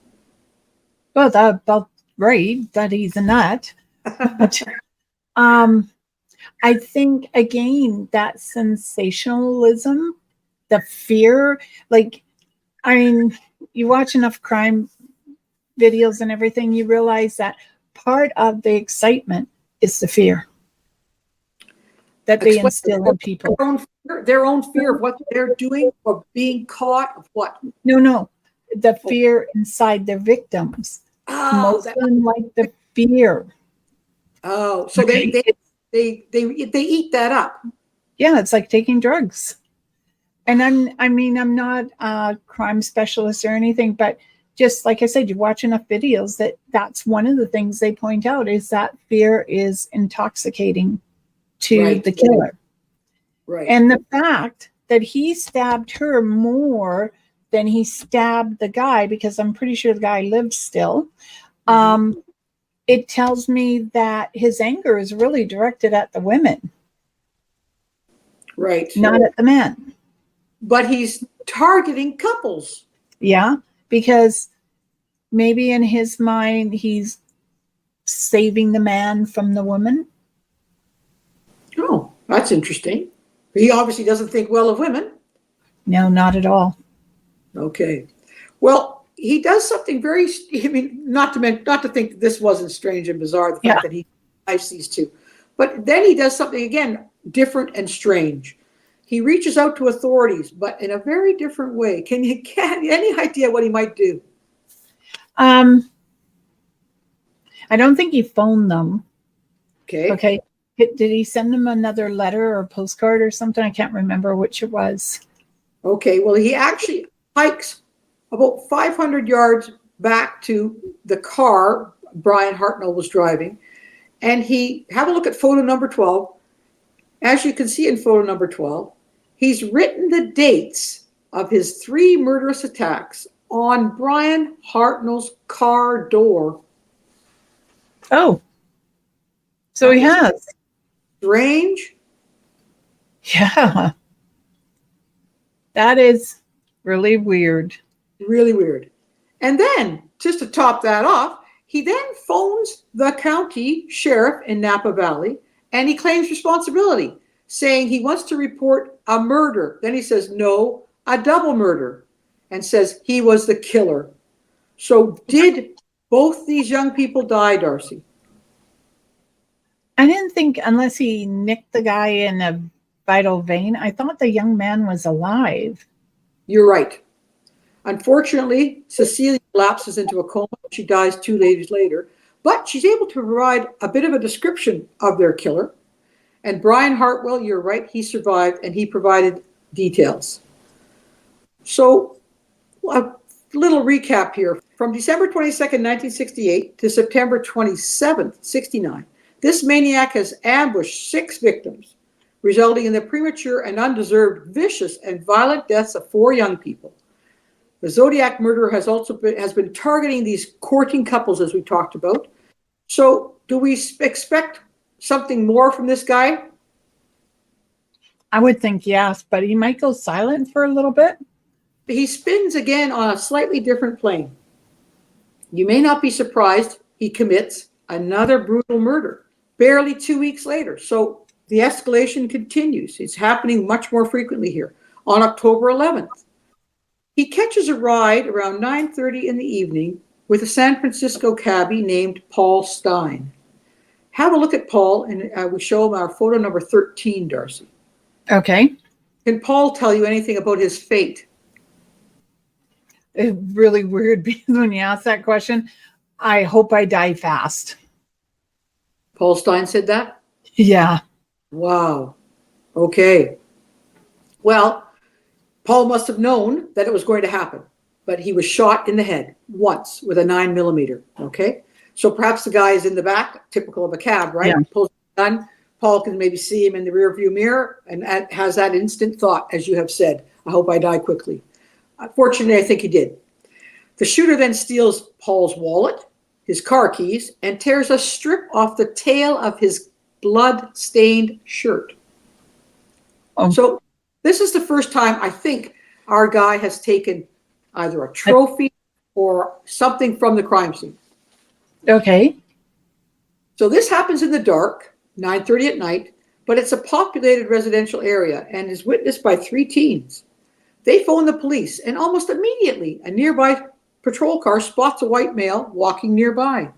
Well, that's about right, that he's a nut. But I think, again, that sensationalism, the fear, like, I mean, you watch enough crime videos and everything, you realize that part of the excitement is the fear that they instill in people. Their own fear of what they're doing, of being caught, of what? No. The fear inside their victims. Most of them like the fear. Oh, so they eat that up. Yeah, it's like taking drugs. And I'm not a crime specialist or anything, but just like I said, you watch enough videos that's one of the things they point out is that fear is intoxicating to the killer. Right. And the fact that he stabbed her more than he stabbed the guy, because I'm pretty sure the guy lives still, it tells me that his anger is really directed at the women. Right. Not at the men. But he's targeting couples. Yeah, because maybe in his mind, he's saving the man from the woman. Oh, that's interesting. He obviously doesn't think well of women. No, not at all. Okay. Well, he does something very, not to think that this wasn't strange and bizarre, the fact that he knifes these two. But then he does something, again, different and strange. He reaches out to authorities, but in a very different way. Can you get any idea what he might do? I don't think he phoned them. Okay. Did he send them another letter or postcard or something? I can't remember which it was. Okay. Well, he actually hikes about 500 yards back to the car Brian Hartnell was driving. And have a look at photo number 12. As you can see in photo number 12, he's written the dates of his 3 murderous attacks on Brian Hartnell's car door. Oh, so he has. Strange. Yeah. That is really weird. Really weird. And then, just to top that off, he then phones the county sheriff in Napa Valley, and he claims responsibility, saying he wants to report a murder. Then he says, no, a double murder, and says he was the killer. So did both these young people die, Darcy? I didn't think, unless he nicked the guy in a vital vein, I thought the young man was alive. You're right. Unfortunately, Cecilia lapses into a coma. She dies 2 days later. But she's able to provide a bit of a description of their killer. And Brian Hartwell, you're right, he survived and he provided details. So a little recap here. From December 22nd, 1968 to September 27th, 69, this maniac has ambushed 6 victims, resulting in the premature and undeserved vicious and violent deaths of 4 young people. The Zodiac murderer has been targeting these courting couples, as we talked about. So do we expect something more from this guy? I would think yes, but he might go silent for a little bit. He spins again on a slightly different plane. You may not be surprised he commits another brutal murder barely 2 weeks later. So the escalation continues. It's happening much more frequently here. On October 11th, he catches a ride around 9:30 in the evening with a San Francisco cabbie named Paul Stein. Have a look at Paul, and I will show him our photo number 13, Darcy. Okay. Can Paul tell you anything about his fate? It's really weird because when you ask that question, I hope I die fast. Paul Stein said that? Yeah. Wow. Okay. Well, Paul must have known that it was going to happen, but he was shot in the head once with a 9mm. Okay. So perhaps the guy is in the back, typical of a cab, right? Yeah. Pulls the gun. Paul can maybe see him in the rearview mirror and has that instant thought, as you have said, I hope I die quickly. Fortunately, I think he did. The shooter then steals Paul's wallet, his car keys, and tears a strip off the tail of his blood-stained shirt. Oh. So this is the first time I think our guy has taken either a trophy or something from the crime scene. Okay. So this happens in the dark, 9:30 at night, but it's a populated residential area and is witnessed by 3 teens. They phone the police, and almost immediately, a nearby patrol car spots a white male walking nearby.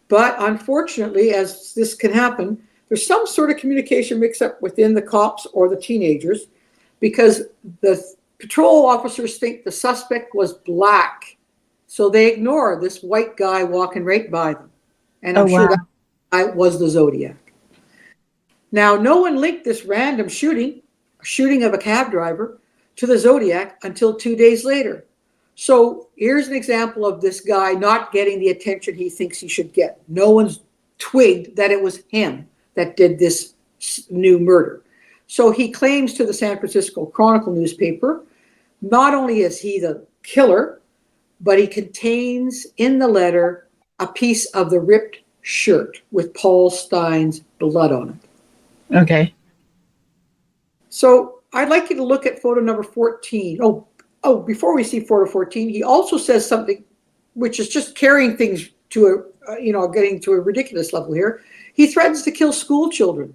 But unfortunately, as this can happen, there's some sort of communication mix-up within the cops or the teenagers, because the patrol officers think the suspect was black. So they ignore this white guy walking right by them. And I'm sure that guy was the Zodiac. Now, no one linked this random shooting of a cab driver, to the Zodiac until 2 days later. So here's an example of this guy not getting the attention he thinks he should get. No one's twigged that it was him that did this new murder. So he claims to the San Francisco Chronicle newspaper, not only is he the killer, but he contains in the letter a piece of the ripped shirt with Paul Stein's blood on it. Okay. So I'd like you to look at photo number 14. Oh, before we see photo 14, he also says something which is just carrying things to getting to a ridiculous level here. He threatens to kill school children.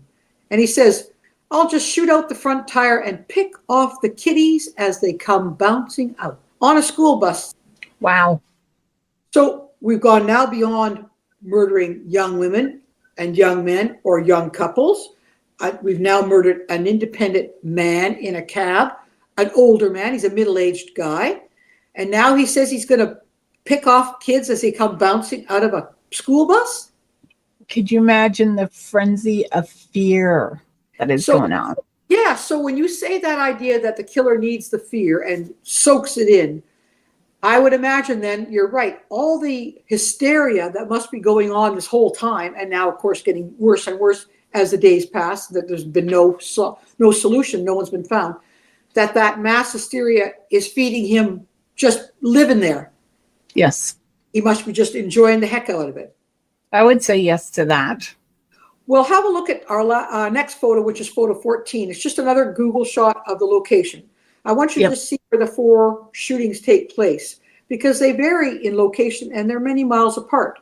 And he says, I'll just shoot out the front tire and pick off the kiddies as they come bouncing out on a school bus. Wow. So we've gone now beyond murdering young women and young men or young couples. We've now murdered an independent man in a cab, an older man. He's a middle-aged guy. And now he says he's going to pick off kids as they come bouncing out of a school bus. Could you imagine the frenzy of fear that is going on? Yeah. So when you say that idea that the killer needs the fear and soaks it in, I would imagine then you're right. All the hysteria that must be going on this whole time, and now, of course, getting worse and worse as the days pass, that there's been no solution, no one's been found, that mass hysteria is feeding him just living there. Yes. He must be just enjoying the heck out of it. I would say yes to that. Well, have a look at our next photo, which is photo 14. It's just another Google shot of the location. I want you to see where the 4 shootings take place, because they vary in location and they're many miles apart.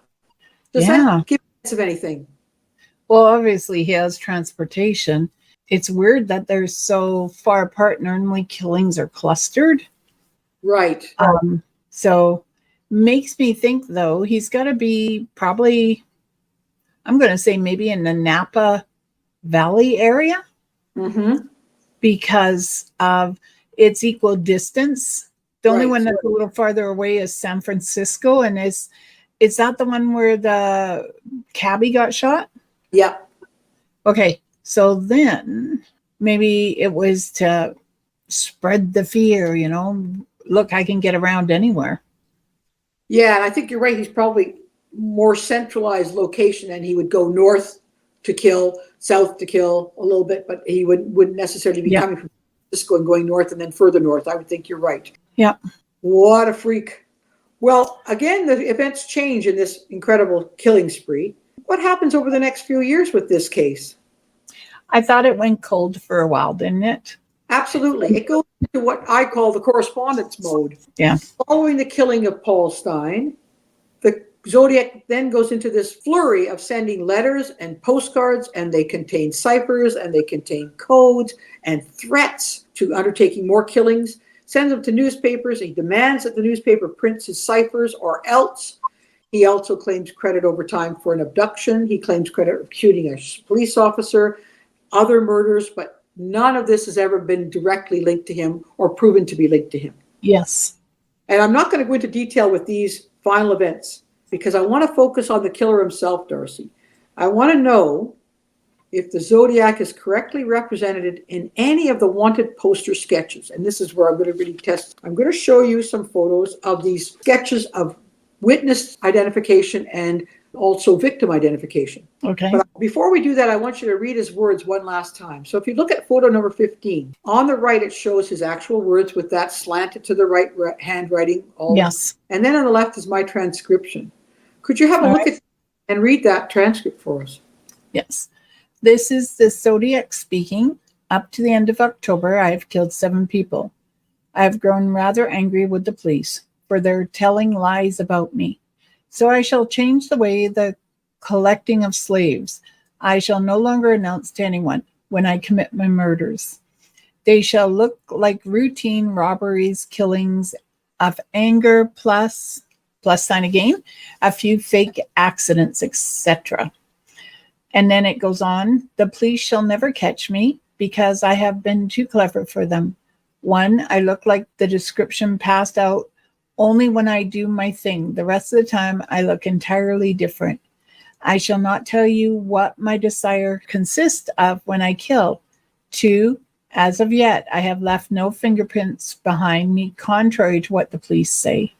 Does that give you a sense of anything? Well, obviously he has transportation. It's weird that they're so far apart. Normally killings are clustered. Right. So makes me think, though, he's got to be probably, I'm going to say maybe in the Napa Valley area, because of its equal distance. The only one that's a little farther away is San Francisco, and it's Is that the one where the cabbie got shot? Yeah. Okay. So then maybe it was to spread the fear, look, I can get around anywhere. Yeah, and I think you're right. He's probably more centralized location, and he would go north to kill, south to kill a little bit, but he wouldn't necessarily be coming from Francisco and going north and then further north. I would think you're right. Yeah. What a freak. Well, again, the events change in this incredible killing spree. What happens over the next few years with this case? I thought it went cold for a while, didn't it? Absolutely. It goes into what I call the correspondence mode. Yeah. Following the killing of Paul Stein, the Zodiac then goes into this flurry of sending letters and postcards, and they contain ciphers, and they contain codes and threats to undertaking more killings, sends them to newspapers. He demands that the newspaper prints his ciphers, or else. He also claims credit over time for an abduction. He claims credit for shooting a police officer, other murders, but none of this has ever been directly linked to him or proven to be linked to him. Yes. And I'm not going to go into detail with these final events because I want to focus on the killer himself, Darcy. I want to know if the Zodiac is correctly represented in any of the wanted poster sketches. And this is where I'm going to really test. I'm going to show you some photos of these sketches of witness identification and also victim identification. Okay. But before we do that, I want you to read his words one last time. So if you look at photo number 15, on the right, it shows his actual words with that slanted to the right handwriting. Yes. And then on the left is my transcription. Could you have a look at and read that transcript for us? Yes. This is the Zodiac speaking. Up to the end of October, I have killed 7 people. I have grown rather angry with the police for their telling lies about me. So I shall change the way the collecting of slaves. I shall no longer announce to anyone when I commit my murders. They shall look like routine robberies, killings of anger, plus sign again, a few fake accidents, etc. And then it goes on, the police shall never catch me because I have been too clever for them. 1, I look like the description passed out only when I do my thing. The rest of the time, I look entirely different. I shall not tell you what my desire consists of when I kill. 2, as of yet, I have left no fingerprints behind me, contrary to what the police say.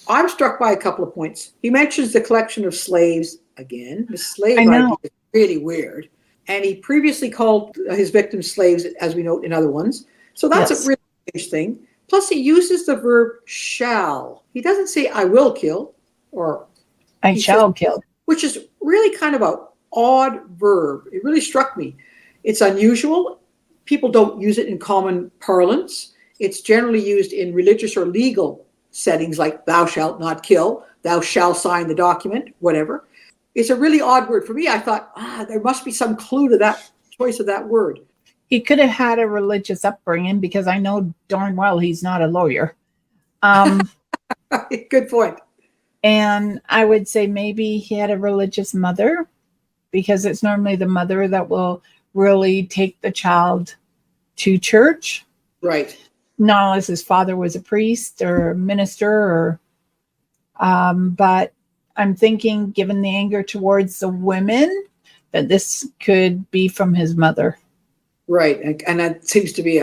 I'm struck by a couple of points. He mentions the collection of slaves again. The slave I know. idea is really weird. And he previously called his victims slaves, as we note in other ones. So that's a really strange thing. Plus, he uses the verb shall. He doesn't say I will kill or I shall kill. Which is really kind of an odd verb. It really struck me. It's unusual. People don't use it in common parlance. It's generally used in religious or legal settings like thou shalt not kill, thou shalt sign the document, whatever. It's a really odd word. For me, I thought, there must be some clue to that choice of that word. He could have had a religious upbringing because I know darn well he's not a lawyer. Good point. And I would say maybe he had a religious mother because it's normally the mother that will really take the child to church. Right. Not unless his father was a priest or a minister but I'm thinking, given the anger towards the women, that this could be from his mother. Right. And that seems to be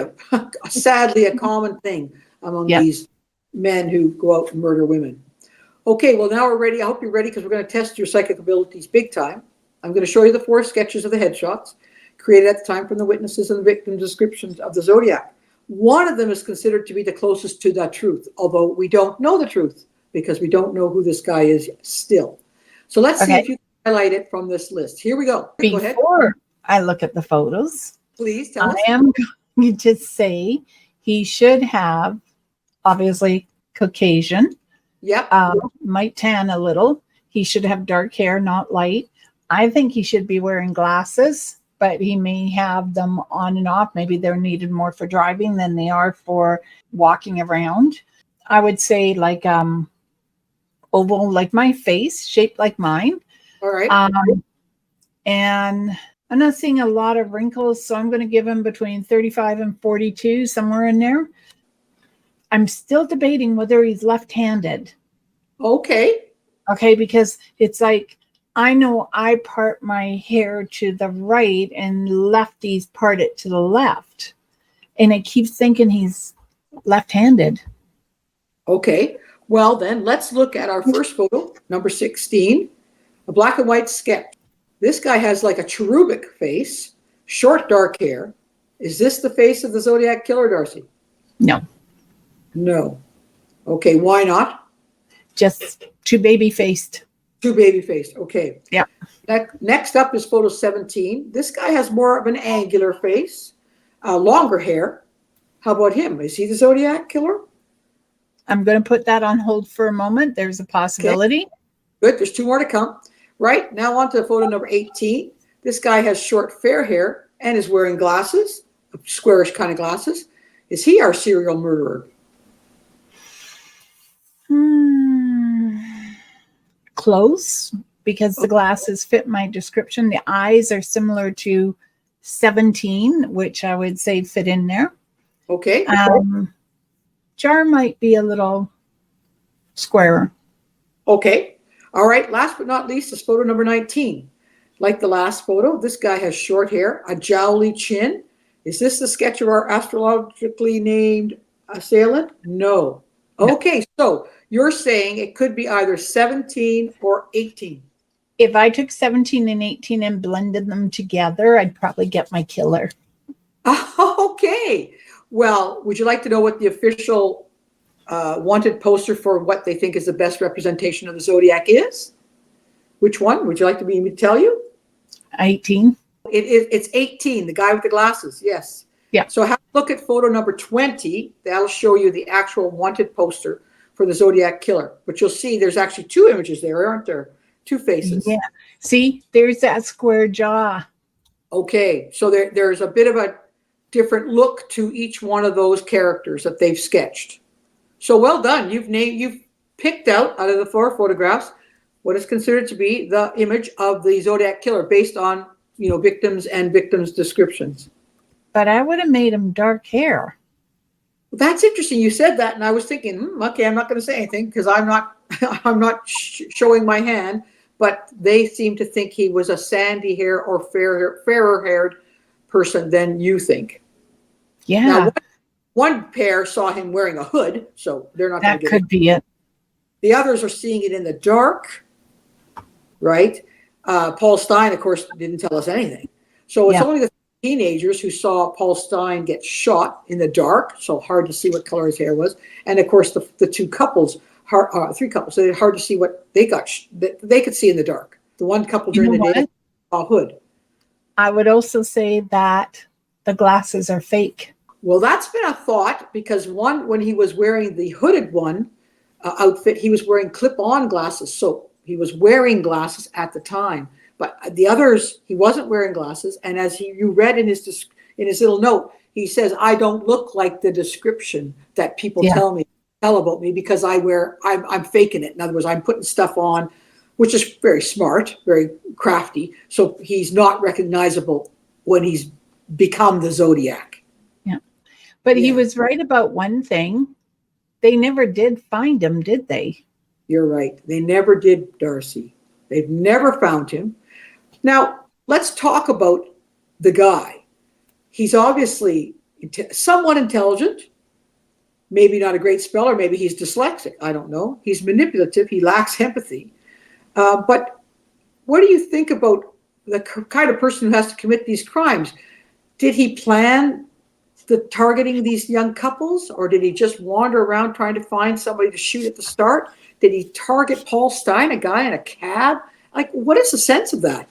sadly a common thing among these men who go out and murder women. Okay, well, now we're ready. I hope you're ready because we're going to test your psychic abilities big time. I'm going to show you the 4 sketches of the headshots created at the time from the witnesses and the victim descriptions of the Zodiac. One of them is considered to be the closest to the truth, although we don't know the truth because we don't know who this guy is still. So let's see if you can highlight it from this list. Here we go. Go ahead. Before I look at the photos, please tell us. I am going to say he should have, obviously, Caucasian. Yep. Might tan a little. He should have dark hair, not light. I think he should be wearing glasses, but he may have them on and off. Maybe they're needed more for driving than they are for walking around. I would say like oval, like my face, shaped like mine. All right. And I'm not seeing a lot of wrinkles, so I'm going to give him between 35 and 42, somewhere in there. I'm still debating whether he's left-handed. Okay. Okay, because it's like, I know I part my hair to the right and lefties part it to the left. And I keep thinking he's left-handed. Okay. Well, then let's look at our first photo, number 16, a black and white sketch. This guy has like a cherubic face, short dark hair. Is this the face of the Zodiac killer, Darcy? No, No. Okay, why not? just too baby-faced. Too baby-faced. Okay. Yeah. Next up is photo 17. This guy has more of an angular face, longer hair. How about him? Is he the Zodiac killer? I'm going to put that on hold for a moment. There's a possibility. Okay. Good. There's two more to come. Right. Now on to photo number 18. This guy has short fair hair and is wearing glasses, squarish kind of glasses. Is he our serial murderer? Close, because the glasses fit my description. The eyes are similar to 17, which I would say fit in there. Okay. Jar might be a little squarer. Okay. All right. Last but not least is photo number 19. Like the last photo, this guy has short hair, a jowly chin. Is this the sketch of our astrologically named assailant? No. Okay. So you're saying it could be either 17 or 18. If I took 17 and 18 and blended them together, I'd probably get my killer. Okay. Well, would you like to know what the official wanted poster for what they think is the best representation of the Zodiac is? Which one? Would you like me to tell you? 18. It's 18, the guy with the glasses. Yes. Yeah. So have a look at photo number 20. That'll show you the actual wanted poster for the Zodiac killer. But you'll see there's actually two images there, aren't there? Two faces. Yeah. See, there's that square jaw. Okay. So there's a bit of a different look to each one of those characters that they've sketched. So well done. You've picked out of the 4 photographs what is considered to be the image of the Zodiac killer based on, victims and victims' descriptions. But I would have made him dark hair. That's interesting. You said that, and I was thinking, okay, I'm not going to say anything because I'm not showing my hand. But they seem to think he was a sandy hair or fairer haired person than you think. Yeah. Now, one pair saw him wearing a hood, so they're not going to get it. That could be it. The others are seeing it in the dark, right? Paul Stein, of course, didn't tell us anything. So it's only the teenagers who saw Paul Stein get shot in the dark, so hard to see what color his hair was. And of course, the two couples, 3 couples, so it's hard to see what they got. They could see in the dark. The one couple during the day saw a hood. I would also say that the glasses are fake. Well, that's been a thought because when he was wearing the hooded one outfit, he was wearing clip-on glasses. So he was wearing glasses at the time. But the others, he wasn't wearing glasses. And as you read in his little note, he says, I don't look like the description that people tell about me because I'm faking it. In other words, I'm putting stuff on, which is very smart, very crafty. So he's not recognizable when he's become the Zodiac. Yeah. But he was right about one thing. They never did find him, did they? You're right. They never did, Darcy. They've never found him. Now, let's talk about the guy. He's obviously somewhat intelligent, maybe not a great speller, maybe he's dyslexic. I don't know. He's manipulative. He lacks empathy. But what do you think about the kind of person who has to commit these crimes? Did he plan targeting these young couples, or did he just wander around trying to find somebody to shoot at the start? Did he target Paul Stein, a guy in a cab? Like, what is the sense of that?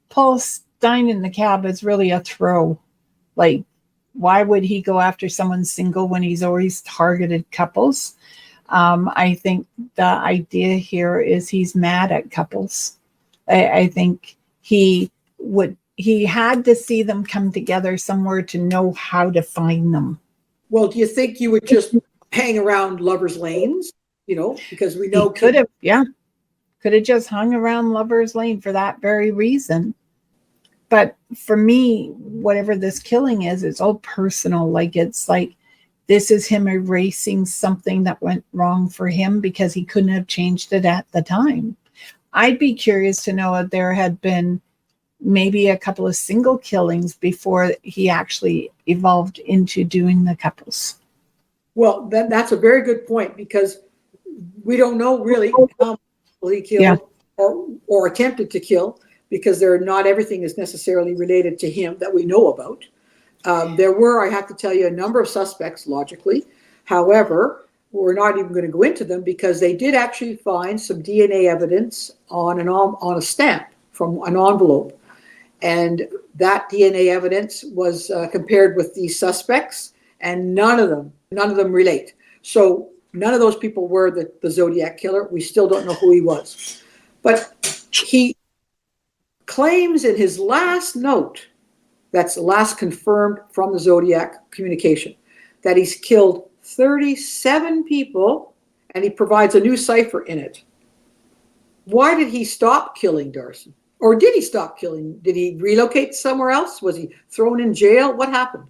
Paul Stein in the cab is really a throw. Like, why would he go after someone single when he's always targeted couples? I think the idea here is he's mad at couples. I think he had to see them come together somewhere to know how to find them. Well, do you think you would just hang around lovers' lanes? Because we know could have just hung around Lover's Lane for that very reason. But for me, whatever this killing is, it's all personal. Like, it's like this is him erasing something that went wrong for him because he couldn't have changed it at the time. I'd be curious to know if there had been maybe a couple of single killings before he actually evolved into doing the couples. Well, that's a very good point, because we don't know really how many he killed or attempted to kill, because not everything is necessarily related to him that we know about. There were, I have to tell you, a number of suspects, logically. However, we're not even going to go into them, because they did actually find some DNA evidence on a stamp from an envelope. And that DNA evidence was compared with these suspects, and none of them relate. So none of those people were the Zodiac killer. We still don't know who he was. But he claims in his last note, that's the last confirmed from the Zodiac communication, that he's killed 37 people, and he provides a new cipher in it. Why did he stop killing, Darcy? Or did he stop killing? Did he relocate somewhere else? Was he thrown in jail? What happened?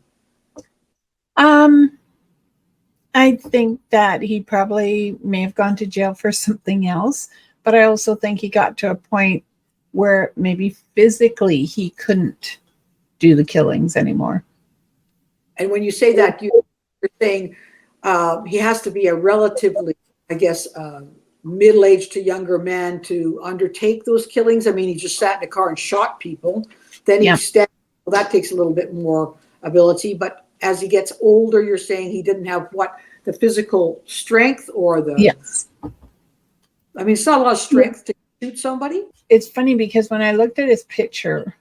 I think that he probably may have gone to jail for something else, but I also think he got to a point where maybe physically he couldn't do the killings anymore. And when you say that, you're saying he has to be a relatively, I guess, middle-aged to younger man to undertake those killings. I mean, he just sat in a car and shot people. Then he stabbed. Well, that takes a little bit more ability. But as he gets older, you're saying he didn't have the physical strength or the... Yes. I mean, it's not a lot of strength to shoot somebody. It's funny because when I looked at his picture,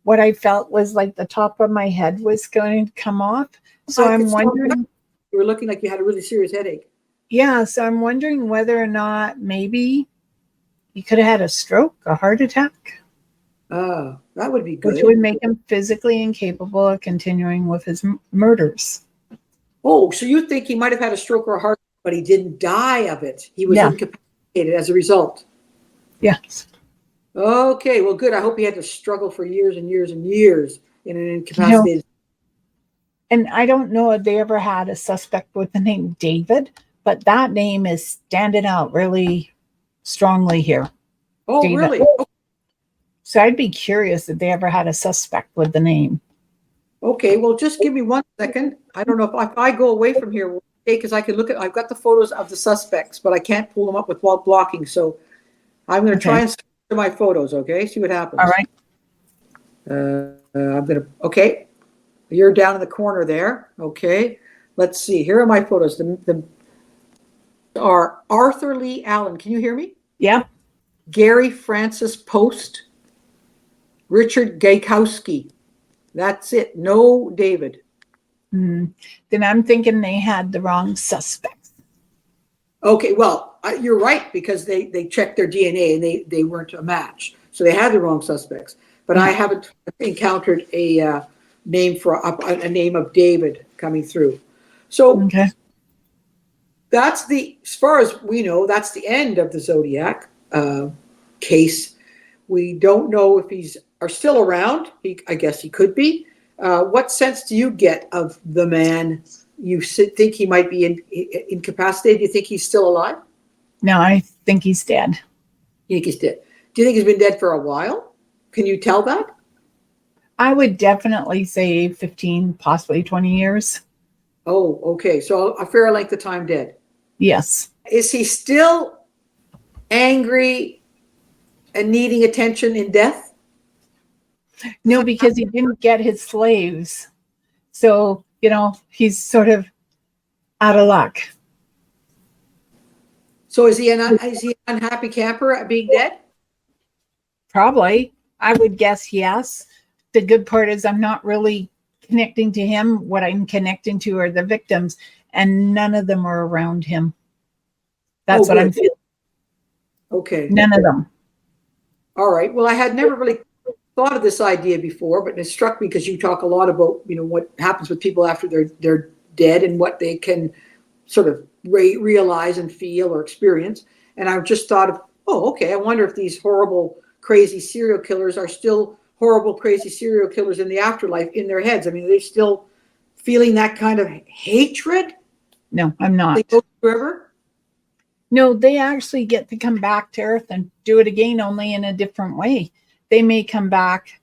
what I felt was like the top of my head was going to come off. So I'm wondering... You were looking like you had a really serious headache. Yeah, so I'm wondering whether or not maybe he could have had a stroke, a heart attack. Oh, that would be good. Which would make him physically incapable of continuing with his murders. Oh, so you think he might have had a stroke or a heart, but he didn't die of it. He was incapacitated as a result. Yes. Okay, well, good. I hope he had to struggle for years and years and years in an incapacitated. And I don't know if they ever had a suspect with the name David, but that name is standing out really strongly here. Oh, David. really? So I'd be curious if they ever had a suspect with the name. Okay, well, just give me 1 second. I don't know if I go away from here, because I can look I've got the photos of the suspects, but I can't pull them up with while blocking. So I'm going to try and switch to my photos, okay? See what happens. All right. I'm going to, okay. You're down in the corner there. Okay. Let's see. Here are my photos. The are Arthur Lee Allen. Can you hear me? Yeah. Gary Francis Post. Richard Gaykowski. That's it. No David. Then I'm thinking they had the wrong suspects. Okay. Well, you're right, because they checked their DNA and they weren't a match. So they had the wrong suspects. But I haven't encountered a name for a name of David coming through. So that's as far as we know, that's the end of the Zodiac case. We don't know if he's still around. I guess he could be. What sense do you get of the man? You think he might be incapacitated? Do you think he's still alive? No, I think he's dead. You think he's dead? Do you think he's been dead for a while? Can you tell that? I would definitely say 15, possibly 20 years. Oh, okay. So a fair length of time dead. Yes. Is he still angry and needing attention in death? No, because he didn't get his slaves. So, he's sort of out of luck. So is he an unhappy camper at being dead? Probably. I would guess yes. The good part is I'm not really connecting to him. What I'm connecting to are the victims, and none of them are around him. That's what I'm feeling. Okay. None of them. All right. Well, I had never really thought of this idea before, but it struck me because you talk a lot about, what happens with people after they're dead and what they can sort of realize and feel or experience. And I've just thought of, I wonder if these horrible, crazy serial killers are still horrible, crazy serial killers in the afterlife in their heads. I mean, are they still feeling that kind of hatred No, I'm not. They go forever? No, they actually get to come back to Earth and do it again, only in a different way. They may come back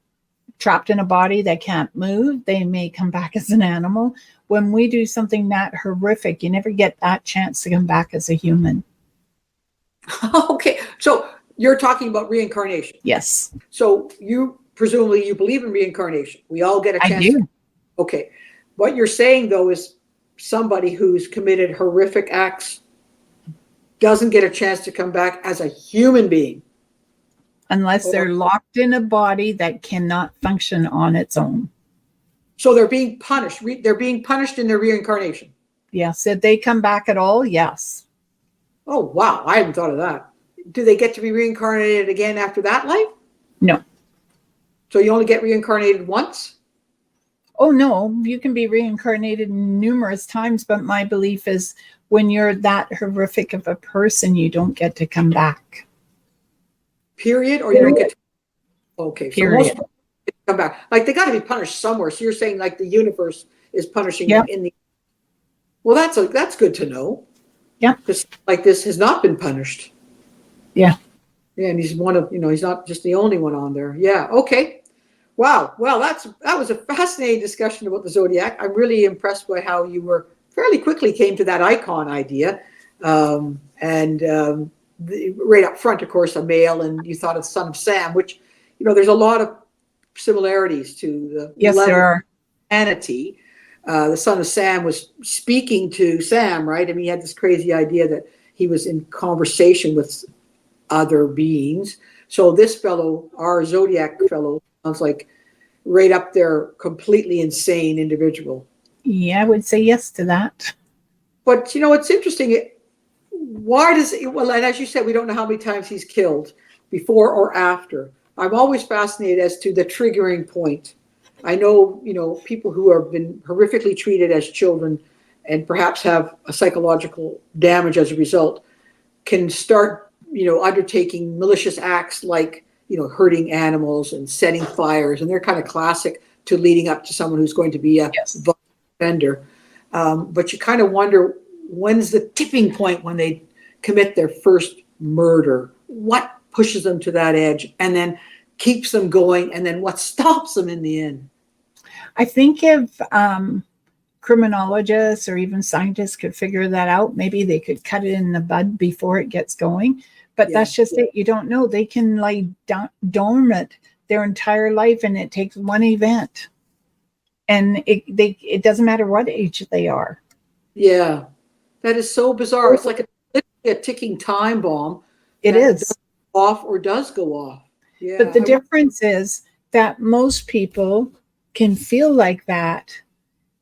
trapped in a body that can't move. They may come back as an animal. When we do something that horrific, you never get that chance to come back as a human. Okay, so you're talking about reincarnation. Yes, So you presumably you believe in reincarnation. We all get a I chance. do. Okay. What you're saying though is somebody who's committed horrific acts doesn't get a chance to come back as a human being. Unless they're locked in a body that cannot function on its own. So they're being punished. They're being punished in their reincarnation. Yes. If they come back at all, yes. Oh, wow. I hadn't thought of that. Do they get to be reincarnated again after that life? No. So you only get reincarnated once? Oh, no. You can be reincarnated numerous times, but my belief is when you're that horrific of a person, you don't get to come back. Period? Or you don't get to... Okay. Period. So most people come back. Like they got to be punished somewhere. So you're saying like the universe is punishing them in the... Well, that's good to know. Yeah. Because like this has not been punished. Yeah. Yeah, and he's one of, he's not just the only one on there. Yeah. Okay. Wow. Well, that was a fascinating discussion about the Zodiac. I'm really impressed by how you were fairly quickly came to that icon idea. Right up front, of course, a male, and you thought of Son of Sam, which, there's a lot of similarities to the Yes, there are. Humanity. The Son of Sam was speaking to Sam, right? I mean, he had this crazy idea that he was in conversation with other beings. So this fellow, our Zodiac fellow, sounds like right up there, completely insane individual. Yeah, I would say yes to that. But, it's interesting. Why does it, well, and as you said, we don't know how many times he's killed before or after. I'm always fascinated as to the triggering point. I know, people who have been horrifically treated as children and perhaps have a psychological damage as a result can start, undertaking malicious acts like, hurting animals and setting fires. And they're kind of classic to leading up to someone who's going to be a violent offender. But you kind of wonder, when's the tipping point when they commit their first murder? What pushes them to that edge and then keeps them going? And then what stops them in the end? I think if criminologists or even scientists could figure that out, maybe they could cut it in the bud before it gets going. But that's just it. You don't know. They can lie dormant their entire life, and it takes one event. And it doesn't matter what age they are. Yeah, that is so bizarre. It's like a ticking time bomb. It is. Does go off or does go off. Yeah. But the difference is that most people can feel like that,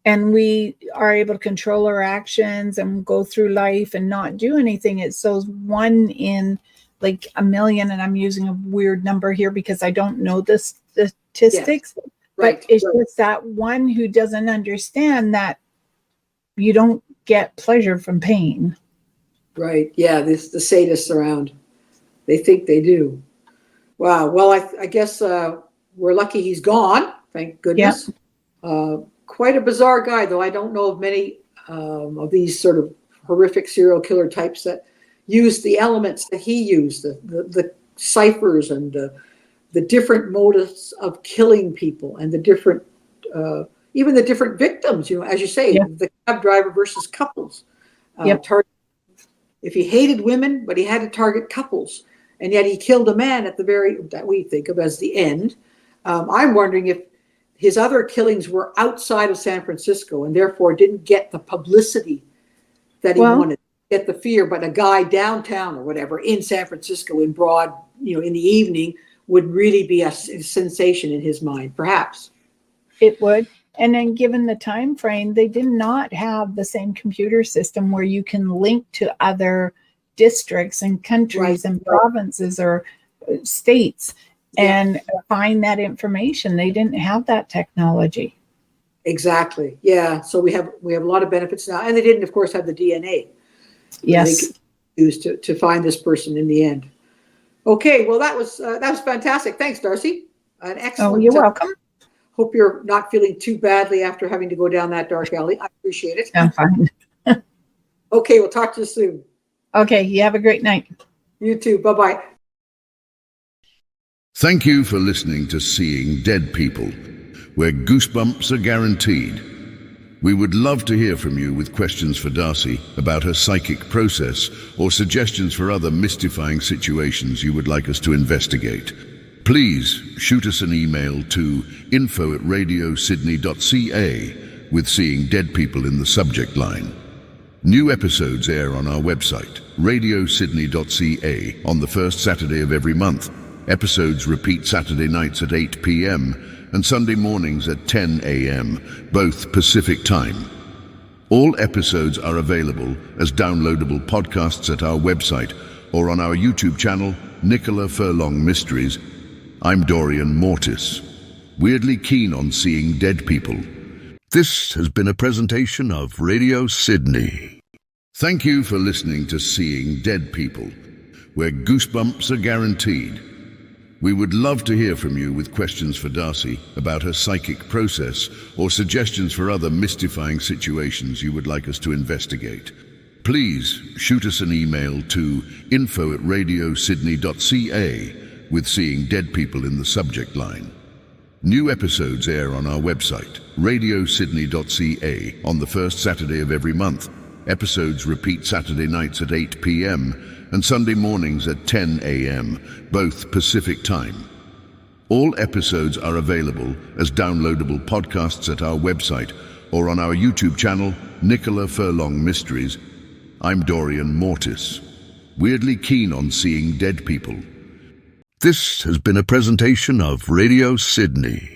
and we are able to control our actions and go through life and not do anything. It's those 1 in like a million, and I'm using a weird number here because I don't know the statistics. Yes. Right. But it's just that one who doesn't understand that you don't get pleasure from pain. Right. Yeah. The sadists around, they think they do. Wow. Well, I guess we're lucky he's gone. Thank goodness. Yeah. Quite a bizarre guy, though. I don't know of many of these sort of horrific serial killer types that use the elements that he used, the ciphers and the different motives of killing people and the different, even the different victims, as you say, the cab driver versus couples. If he hated women, but he had to target couples, and yet he killed a man at that we think of as the end. I'm wondering if his other killings were outside of San Francisco and therefore didn't get the publicity that he wanted, get the fear, but a guy downtown or whatever in San Francisco in broad, in the evening would really be a sensation in his mind, perhaps. It would. And then given the time frame, they did not have the same computer system where you can link to other districts and countries and provinces or states and find that information. They didn't have that technology. Exactly. Yeah. So we have a lot of benefits now. And they didn't, of course, have the DNA. Yes. They could use to find this person in the end. Okay. Well, that was fantastic. Thanks, Darcy. An excellent. Oh, you're welcome. Hope you're not feeling too badly after having to go down that dark alley. I appreciate it. I'm fine. Okay, we'll talk to you soon. Okay, you have a great night. You too. Bye-bye. Thank you for listening to Seeing Dead People, where goosebumps are guaranteed. We would love to hear from you with questions for Darcy about her psychic process or suggestions for other mystifying situations you would like us to investigate. Please shoot us an email to info@radiosydney.ca with Seeing Dead People in the subject line. New episodes air on our website, radiosydney.ca, on the first Saturday of every month. Episodes repeat Saturday nights at 8 p.m. and Sunday mornings at 10 a.m., both Pacific time. All episodes are available as downloadable podcasts at our website or on our YouTube channel, Nicola Furlong Mysteries. I'm Dorian Mortis, weirdly keen on seeing dead people. This has been a presentation of Radio Sydney. Thank you for listening to Seeing Dead People, where goosebumps are guaranteed. We would love to hear from you with questions for Darcy about her psychic process or suggestions for other mystifying situations you would like us to investigate. Please shoot us an email to info@radiosydney.ca with Seeing Dead People in the subject line. New episodes air on our website, radiosydney.ca, on the first Saturday of every month. Episodes repeat Saturday nights at 8 p.m. and Sunday mornings at 10 a.m., both Pacific time. All episodes are available as downloadable podcasts at our website or on our YouTube channel, Nicola Furlong Mysteries. I'm Dorian Mortis, weirdly keen on seeing dead people. This has been a presentation of Radio Sydney.